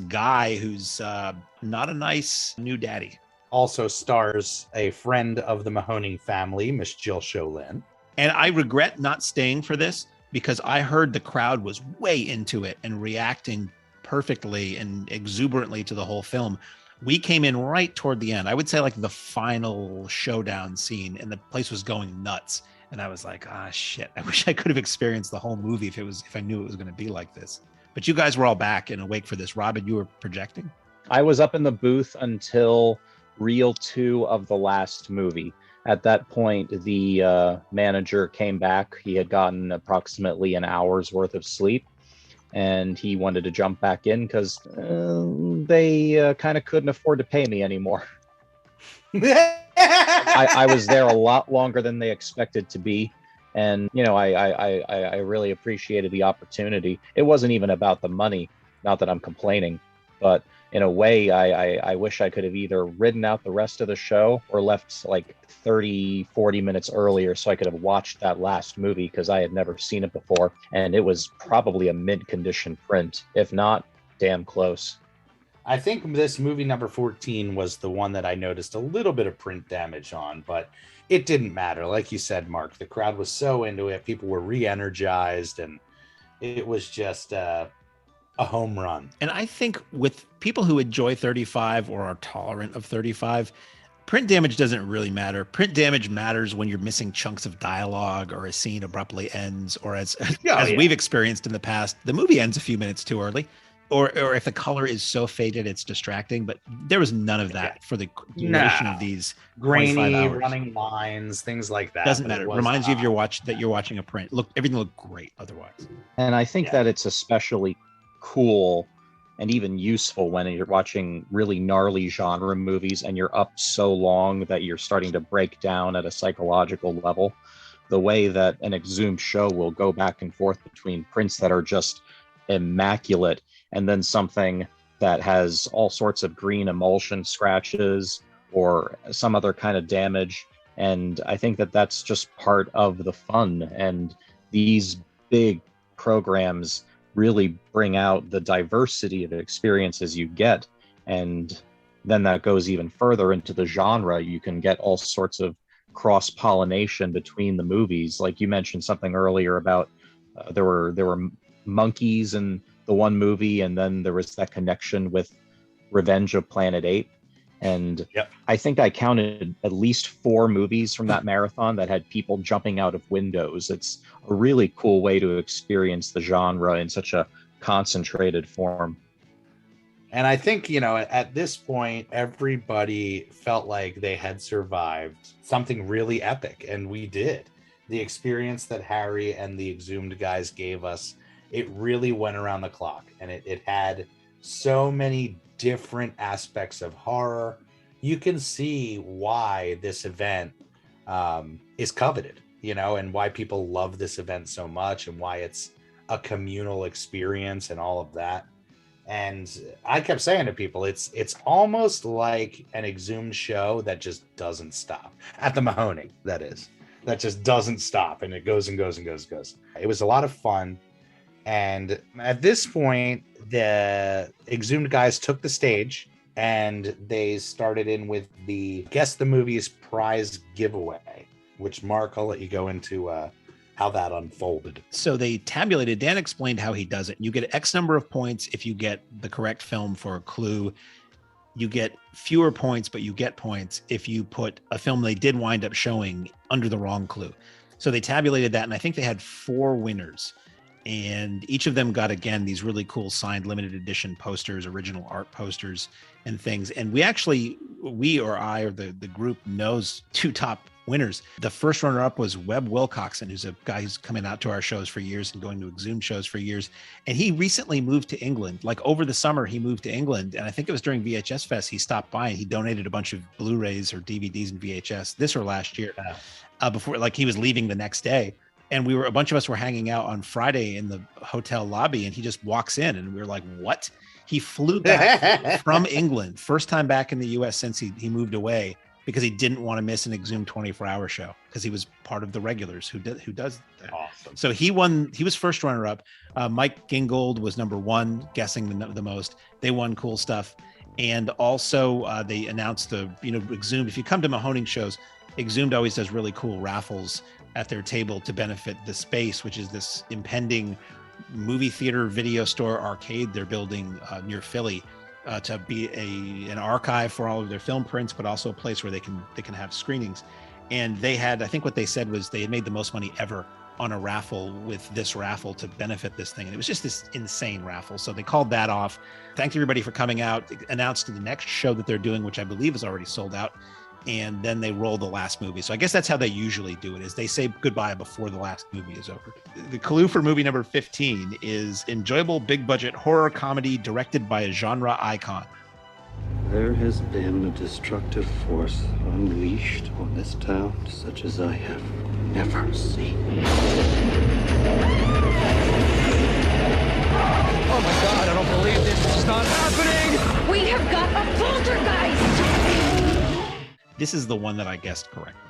guy who's not a nice new daddy. Also stars a friend of the Mahoning family, Miss Jill Sholin. And I regret not staying for this because I heard the crowd was way into it and reacting perfectly and exuberantly to the whole film. We came in right toward the end. I would say like the final showdown scene, and the place was going nuts. And I was like, shit, I wish I could have experienced the whole movie if I knew it was going to be like this. But you guys were all back and awake for this. Robin, you were projecting? I was up in the booth until reel 2 of the last movie. At that point, the manager came back. He had gotten approximately an hour's worth of sleep, and he wanted to jump back in because they kind of couldn't afford to pay me anymore. I was there a lot longer than they expected to be, and I really appreciated the opportunity. It wasn't even about the money, not that I'm complaining, but in a way, I wish I could have either ridden out the rest of the show or left like 30-40 minutes earlier so I could have watched that last movie because I had never seen it before, and it was probably a mid-condition print, if not damn close. I think this movie number 14 was the one that I noticed a little bit of print damage on, but it didn't matter. Like you said, Mark, the crowd was so into it. People were re-energized, and it was just a home run. And I think with people who enjoy 35 or are tolerant of 35, Print damage doesn't really matter. Print damage matters when you're missing chunks of dialogue or a scene abruptly ends, or as we've experienced in the past, the movie ends a few minutes too early, or if the color is so faded it's distracting. But there was none of that for the duration of these grainy running lines, things like that. Doesn't matter. It reminds you of you're watching a print. Look, everything looked great otherwise. And I think that it's especially cool and even useful when you're watching really gnarly genre movies and you're up so long that you're starting to break down at a psychological level. The way that an Exhumed show will go back and forth between prints that are just immaculate and then something that has all sorts of green emulsion scratches or some other kind of damage. And I think that that's just part of the fun. And these big programs really bring out the diversity of experiences you get. And then that goes even further into the genre. You can get all sorts of cross-pollination between the movies. Like you mentioned something earlier about there were monkeys in the one movie, and then there was that connection with Revenge of Planet Ape. And I think I counted at least 4 movies from that marathon that had people jumping out of windows. It's a really cool way to experience the genre in such a concentrated form. And I think, at this point, everybody felt like they had survived something really epic, and we did. The experience that Harry and the Exhumed guys gave us, it really went around the clock, and it had so many different aspects of horror. You can see why this event is coveted, and why people love this event so much, and why it's a communal experience and all of that. And I kept saying to people, it's almost like an Exhumed show that just doesn't stop. At the Mahoning, that is. That just doesn't stop, and it goes and goes and goes and goes. It was a lot of fun. And at this point, the Exhumed guys took the stage, and they started in with the Guess the Movie's prize giveaway, which, Mark, I'll let you go into how that unfolded. So they tabulated. Dan explained how he does it. You get X number of points if you get the correct film for a clue. You get fewer points, but you get points if you put a film they did wind up showing under the wrong clue. So they tabulated that, and I think they had 4 winners. And each of them got, again, these really cool signed limited edition posters, original art posters and things. And we or the group knows 2 top winners. The first runner-up was Webb Wilcoxon, who's a guy who's coming out to our shows for years and going to Exhumed shows for years. And he recently moved to England. Like over the summer, he moved to England. And I think it was during VHS Fest, he stopped by and he donated a bunch of Blu-rays or DVDs and VHS this or last year before, like he was leaving the next day. And a bunch of us were hanging out on Friday in the hotel lobby, and he just walks in and we were like, what? He flew back from England, first time back in the US since he moved away, because he didn't want to miss an Exhumed 24-hour show because he was part of the regulars who does that. Awesome. So he won. He was first runner-up. Mike Gingold was number 1, guessing the most. They won cool stuff. And also they announced Exhumed. If you come to Mahoning shows, Exhumed always does really cool raffles at their table to benefit the space, which is this impending movie theater, video store, arcade they're building near Philly to be an archive for all of their film prints, but also a place where they can have screenings. And they had, I think what they said was they had made the most money ever on a raffle with this raffle to benefit this thing. And it was just this insane raffle. So they called that off. Thanked everybody for coming out, announced the next show that they're doing, which I believe is already sold out. And then they roll the last movie. So I guess that's how they usually do it, is they say goodbye before the last movie is over. The clue for movie number 15 is enjoyable big budget horror comedy directed by a genre icon. There has been a destructive force unleashed on this town such as I have never seen. Oh my God, I don't believe this is not happening! We have got a poltergeist! This is the one that I guessed correctly.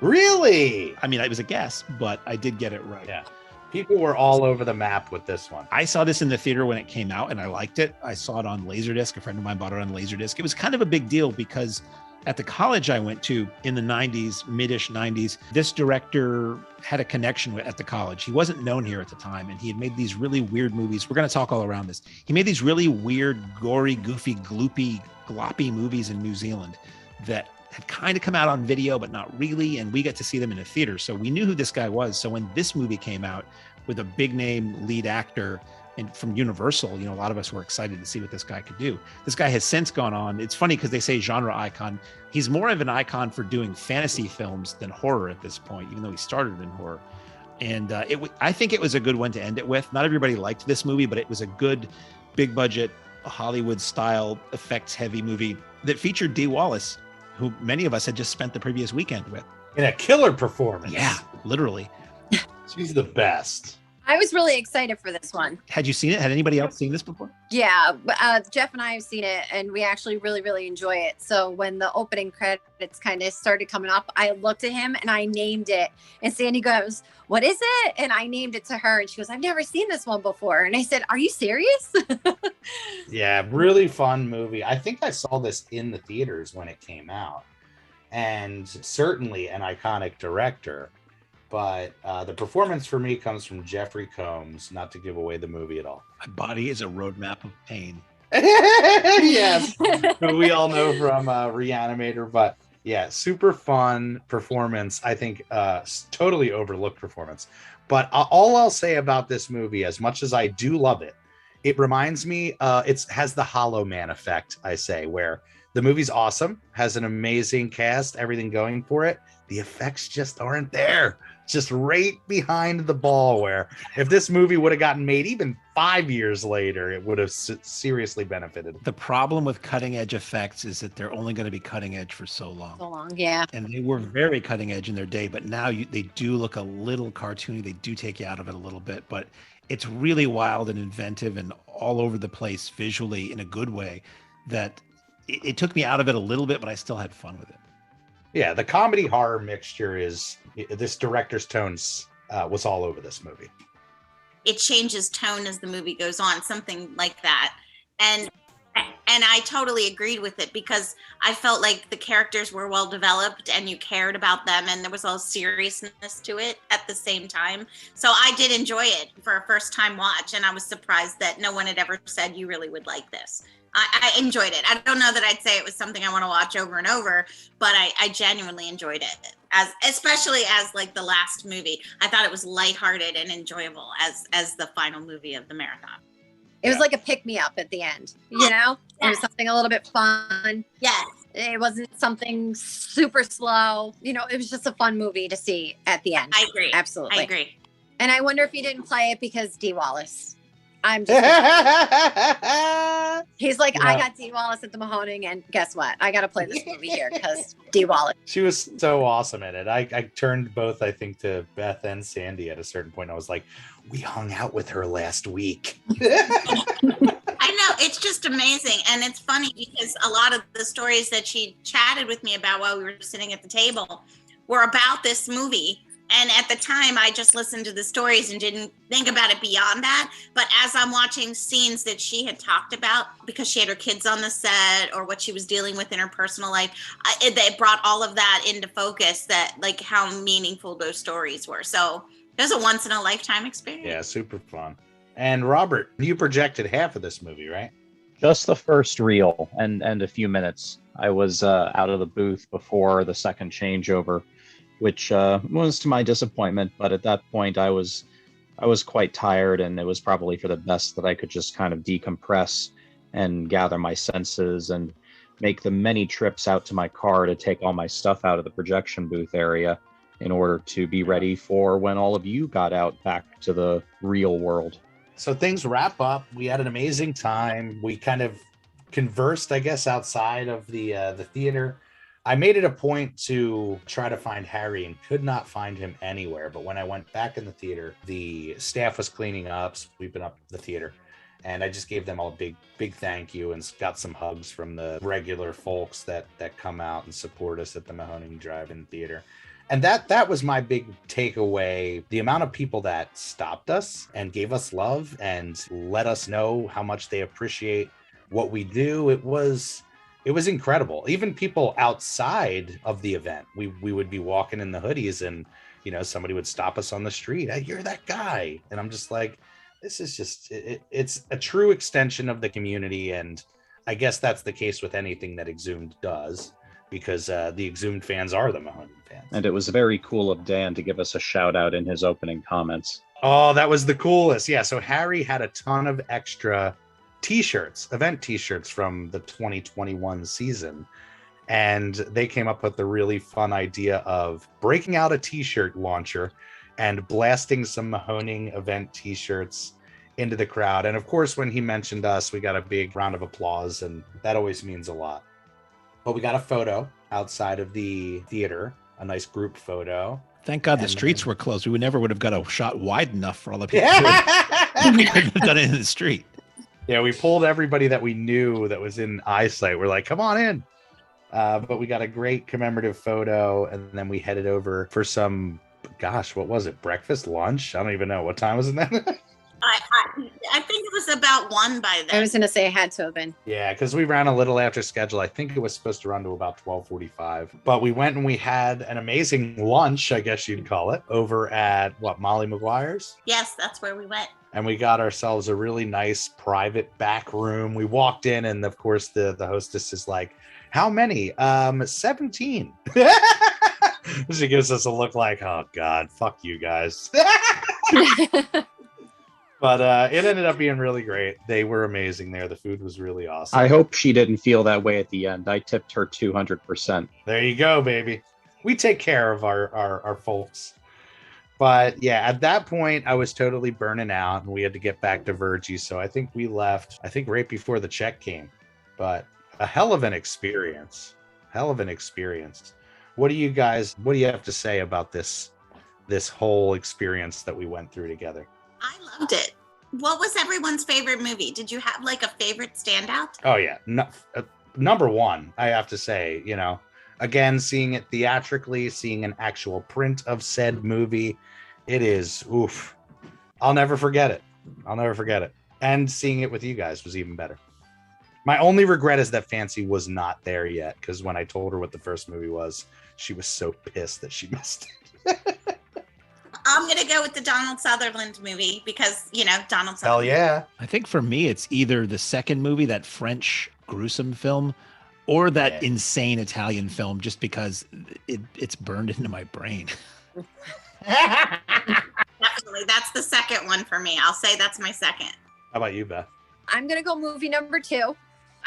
Really? I mean, it was a guess, but I did get it right. Yeah. People were all over the map with this one. I saw this in the theater when it came out and I liked it. I saw it on Laserdisc. A friend of mine bought it on Laserdisc. It was kind of a big deal because at the college I went to in the 90s, mid-ish 90s, this director had a connection at the college. He wasn't known here at the time, and he had made these really weird movies. We're going to talk all around this. He made these really weird, gory, goofy, gloopy, gloppy movies in New Zealand that had kind of come out on video, but not really. And we got to see them in a theater. So we knew who this guy was. So when this movie came out with a big name lead actor and from Universal, a lot of us were excited to see what this guy could do. This guy has since gone on. It's funny because they say genre icon. He's more of an icon for doing fantasy films than horror at this point, even though he started in horror. And I think it was a good one to end it with. Not everybody liked this movie, but it was a good, big budget, Hollywood style, effects heavy movie that featured Dee Wallace, who many of us had just spent the previous weekend with. In a killer performance. Yeah, literally. She's the best. I was really excited for this one. Had you seen it? Had anybody else seen this before? Yeah, Jeff and I have seen it, and we actually really, really enjoy it. So when the opening credits kind of started coming up, I looked at him and I named it. And Sandy goes, "What is it?" And I named it to her, and she goes, "I've never seen this one before." And I said, "Are you serious?" Yeah, really fun movie. I think I saw this in the theaters when it came out, and certainly an iconic director. But the performance for me comes from Jeffrey Combs, not to give away the movie at all. My body is a roadmap of pain. Yes, who we all know from Reanimator. But yeah, super fun performance. I think totally overlooked performance. But all I'll say about this movie, as much as I do love it, it reminds me, it has the Hollow Man effect, I say, where the movie's awesome, has an amazing cast, everything going for it. The effects just aren't there. Just right behind the ball, where if this movie would have gotten made even 5 years later, it would have seriously benefited. The problem with cutting edge effects is that they're only going to be cutting edge for so long. So long, yeah. And they were very cutting edge in their day, but now they do look a little cartoony. They do take you out of it a little bit, but it's really wild and inventive and all over the place visually in a good way that it took me out of it a little bit, but I still had fun with it. Yeah, the comedy horror mixture is this director's tones was all over this movie. It changes tone as the movie goes on, something like that. And I totally agreed with it because I felt like the characters were well developed and you cared about them and there was a seriousness to it at the same time. So I did enjoy it for a first time watch, and I was surprised that no one had ever said you really would like this. I enjoyed it. I don't know that I'd say it was something I want to watch over and over, but I genuinely enjoyed it, especially as like the last movie. I thought it was lighthearted and enjoyable as the final movie of the marathon. It was like a pick-me-up at the end, you know? It was something a little bit fun. Yes. It wasn't something super slow. It was just a fun movie to see at the end. I agree. Absolutely. I agree. And I wonder if he didn't play it because Dee Wallace. I'm just he's like, I got Dee Wallace at the Mahoning, and guess what? I got to play this movie here because Dee Wallace. She was so awesome in it. I turned both, I think, to Beth and Sandy at a certain point. I was like, we hung out with her last week. I know, it's just amazing. And it's funny because a lot of the stories that she chatted with me about while we were sitting at the table were about this movie. And at the time, I just listened to the stories and didn't think about it beyond that. But as I'm watching scenes that she had talked about, because she had her kids on the set or what she was dealing with in her personal life, it brought all of that into focus, that like how meaningful those stories were. So it was a once in a lifetime experience. Yeah, super fun. And Robert, you projected half of this movie, right? Just the first reel and a few minutes. I was out of the booth before the second changeover, which was to my disappointment. But at that point, I was quite tired, and it was probably for the best that I could just kind of decompress and gather my senses and make the many trips out to my car to take all my stuff out of the projection booth area in order to be ready for when all of you got out back to the real world. So things wrap up. We had an amazing time. We kind of conversed, I guess, outside of the theater. I made it a point to try to find Harry and could not find him anywhere. But when I went back in the theater, the staff was cleaning up, sweeping up the theater. And I just gave them all a big thank you and got some hugs from the regular folks that come out and support us at the Mahoning Drive-In Theater. And that was my big takeaway. The amount of people that stopped us and gave us love and let us know how much they appreciate what we do. It was incredible. Even people outside of the event, we would be walking in the hoodies and, somebody would stop us on the street. Hey, you're that guy. And I'm just like, this is just, it's a true extension of the community. And I guess that's the case with anything that Exhumed does. because the Exhumed fans are the Mahoning fans. And it was very cool of Dan to give us a shout out in his opening comments. Oh, that was the coolest. Yeah, so Harry had a ton of extra t-shirts, event t-shirts from the 2021 season. And they came up with the really fun idea of breaking out a t-shirt launcher and blasting some Mahoning event t-shirts into the crowd. And of course, when he mentioned us, we got a big round of applause, and that always means a lot. But we got a photo outside of the theater, a nice group photo. Thank God the streets were closed. We never would have got a shot wide enough for all the people. We couldn't have done it in the street. Yeah, we pulled everybody that we knew that was in eyesight. We're like, come on in. But we got a great commemorative photo, and then we headed over for some, gosh, what was it? Breakfast, lunch? I don't even know. What time was it then? I think it was about 1 by then. I was going to say it had to have been. Yeah, because we ran a little after schedule. I think it was supposed to run to about 12:45. But we went and we had an amazing lunch, I guess you'd call it, over at, Molly McGuire's? Yes, that's where we went. And we got ourselves a really nice private back room. We walked in, and of course the hostess is like, how many? 17. She gives us a look like, oh God, fuck you guys. But it ended up being really great. They were amazing there. The food was really awesome. I hope she didn't feel that way at the end. I tipped her 200%. There you go, baby. We take care of our folks. But yeah, at that point, I was totally burning out, and we had to get back to Virgil. So I think we left, right before the check came. But a hell of an experience. What do you have to say about this whole experience that we went through together? I loved it. What was everyone's favorite movie? Did you have like a favorite standout? Oh yeah, number one, I have to say, again, seeing it theatrically, seeing an actual print of said movie, it is oof. I'll never forget it. And seeing it with you guys was even better. My only regret is that Fancy was not there yet, because when I told her what the first movie was, she was so pissed that she missed it. I'm going to go with the Donald Sutherland movie because, Donald Sutherland. Hell yeah. I think for me, it's either the second movie, that French gruesome film, or that insane Italian film, just because it's burned into my brain. Definitely. That's the second one for me. I'll say that's my second. How about you, Beth? I'm going to go movie number 2.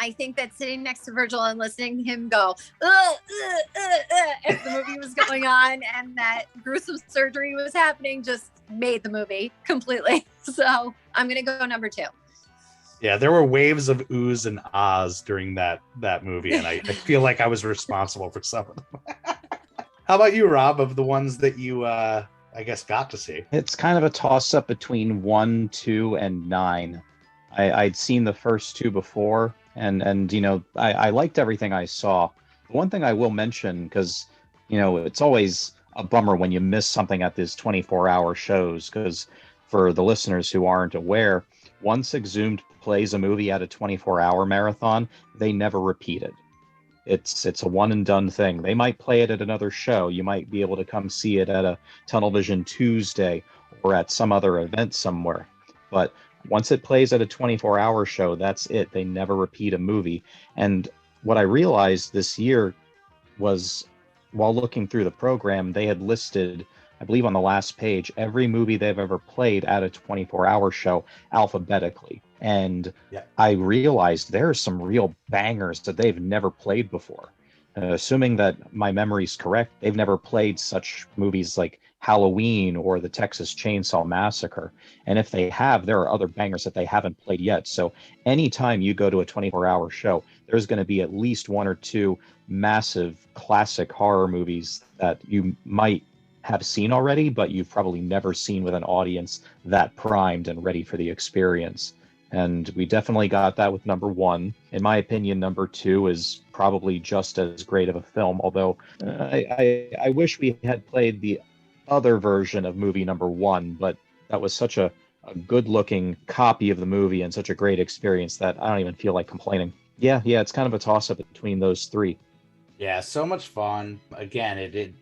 I think that sitting next to Virgil and listening to him go, as the movie was going on and that gruesome surgery was happening just made the movie completely. So I'm going to go number 2. Yeah, there were waves of oohs and ahs during that movie, and I feel like I was responsible for some of them. How about you, Rob, of the ones that you, I guess, got to see? It's kind of a toss-up between 1, 2, and 9. I'd seen the first 2 before, and I liked everything I saw. The one thing I will mention, because it's always a bummer when you miss something at these 24-hour shows, because for the listeners who aren't aware, once Exhumed plays a movie at a 24-hour marathon, they never repeat it. It's a one and done thing. They might play it at another show. You might be able to come see it at a Tunnel Vision Tuesday or at some other event somewhere. But once it plays at a 24-hour show, that's it. They never repeat a movie. And what I realized this year was, while looking through the program, they had listed, I believe on the last page, every movie they've ever played at a 24-hour show alphabetically. And I realized there are some real bangers that they've never played before. Assuming that my memory's correct, they've never played such movies like Halloween or the Texas Chainsaw Massacre. And if they have, there are other bangers that they haven't played yet. So anytime you go to a 24-hour show, there's going to be at least 1 or 2 massive classic horror movies that you might have seen already, but you've probably never seen with an audience that primed and ready for the experience. And we definitely got that with number 1. In my opinion, number 2 is probably just as great of a film, although I wish we had played the other version of movie number 1, but that was such a good-looking copy of the movie and such a great experience that I don't even feel like complaining. Yeah, it's kind of a toss-up between those 3. Yeah, so much fun. Again,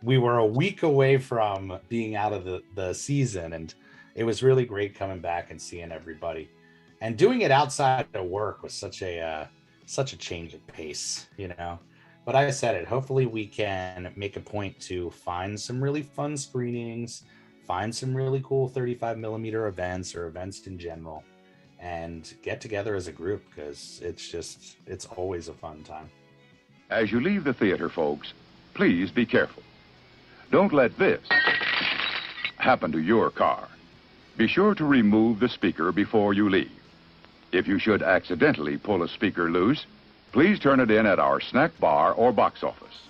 we were a week away from being out of the season, and it was really great coming back and seeing everybody. And doing it outside of work was such a change of pace, But I said it, hopefully we can make a point to find some really fun screenings, find some really cool 35 millimeter events or events in general, and get together as a group, because it's always a fun time. As you leave the theater, folks, please be careful. Don't let this happen to your car. Be sure to remove the speaker before you leave. If you should accidentally pull a speaker loose, please turn it in at our snack bar or box office.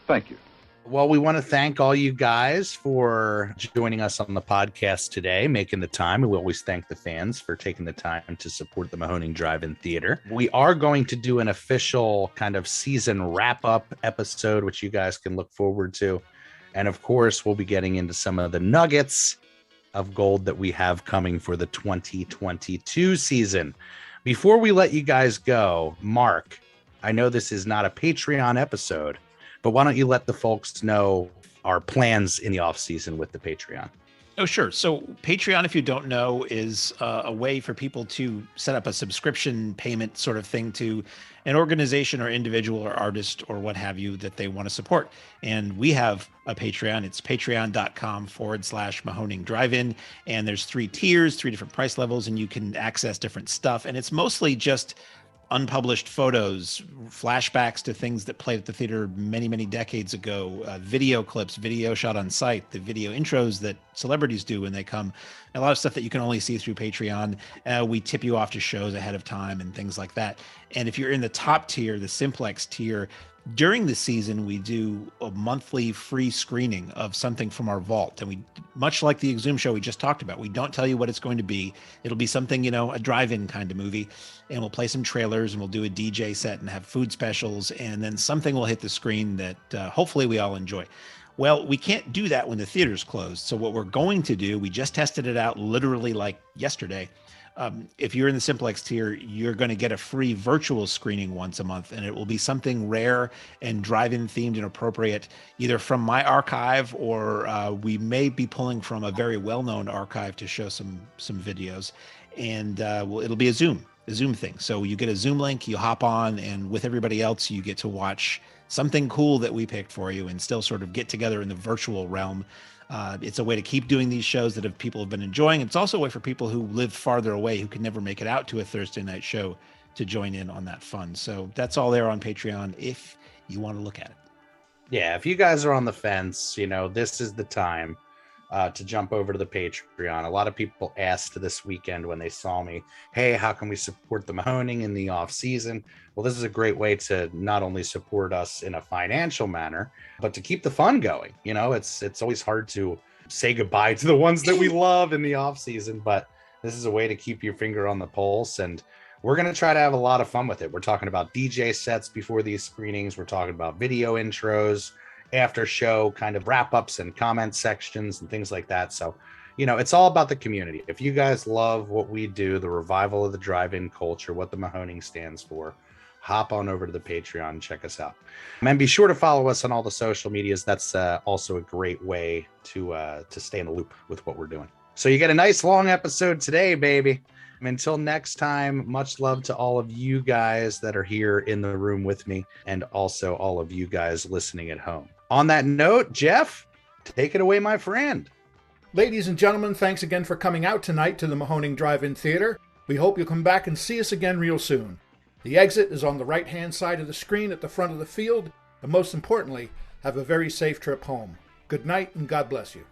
Thank you. Well, we want to thank all you guys for joining us on the podcast today, making the time. And we always thank the fans for taking the time to support the Mahoning Drive-In Theater. We are going to do an official kind of season wrap-up episode, which you guys can look forward to. And of course, we'll be getting into some of the nuggets of gold that we have coming for the 2022 season. Before we let you guys go, Mark, I know this is not a Patreon episode, but why don't you let the folks know our plans in the off season with the Patreon? Oh, sure. So Patreon, if you don't know, is a way for people to set up a subscription payment sort of thing to an organization or individual or artist or what have you that they want to support. And we have a Patreon. It's patreon.com/Mahoning Drive-In. And there's 3 tiers, 3 different price levels, and you can access different stuff. And it's mostly just unpublished photos, flashbacks to things that played at the theater many, many decades ago, video clips, video shot on site, the video intros that celebrities do when they come, a lot of stuff that you can only see through Patreon. We tip you off to shows ahead of time and things like that. And if you're in the top tier, the Simplex tier, during the season, we do a monthly free screening of something from our vault. And we, much like the Exhumed show we just talked about, we don't tell you what it's going to be. It'll be something, a drive-in kind of movie. And we'll play some trailers and we'll do a DJ set and have food specials. And then something will hit the screen that hopefully we all enjoy. Well, we can't do that when the theater's closed. So what we're going to do, we just tested it out literally like yesterday. If you're in the Simplex tier, you're going to get a free virtual screening once a month, and it will be something rare and drive-in themed and appropriate, either from my archive or we may be pulling from a very well-known archive to show some videos. And it'll be a Zoom thing. So you get a Zoom link, you hop on, and with everybody else, you get to watch something cool that we picked for you and still sort of get together in the virtual realm. It's a way to keep doing these shows that people have been enjoying. It's also a way for people who live farther away, who can never make it out to a Thursday night show, to join in on that fun. So that's all there on Patreon if you want to look at it. Yeah, if you guys are on the fence, this is the time to jump over to the Patreon. A lot of people asked this weekend when they saw me, hey, how can we support the Mahoning in the off season? Well, this is a great way to not only support us in a financial manner, but to keep the fun going. It's always hard to say goodbye to the ones that we love in the off season, but this is a way to keep your finger on the pulse. And we're going to try to have a lot of fun with it. We're talking about DJ sets before these screenings. We're talking about video intros, after show kind of wrap-ups and comment sections and things like that. So, it's all about the community. If you guys love what we do, the revival of the drive-in culture, what the Mahoning stands for, hop on over to the Patreon and check us out. And be sure to follow us on all the social medias. That's also a great way to stay in the loop with what we're doing. So you get a nice long episode today, baby. Until next time, much love to all of you guys that are here in the room with me, and also all of you guys listening at home. On that note, Jeff, take it away, my friend. Ladies and gentlemen, thanks again for coming out tonight to the Mahoning Drive-In Theater. We hope you'll come back and see us again real soon. The exit is on the right-hand side of the screen at the front of the field, and most importantly, have a very safe trip home. Good night, and God bless you.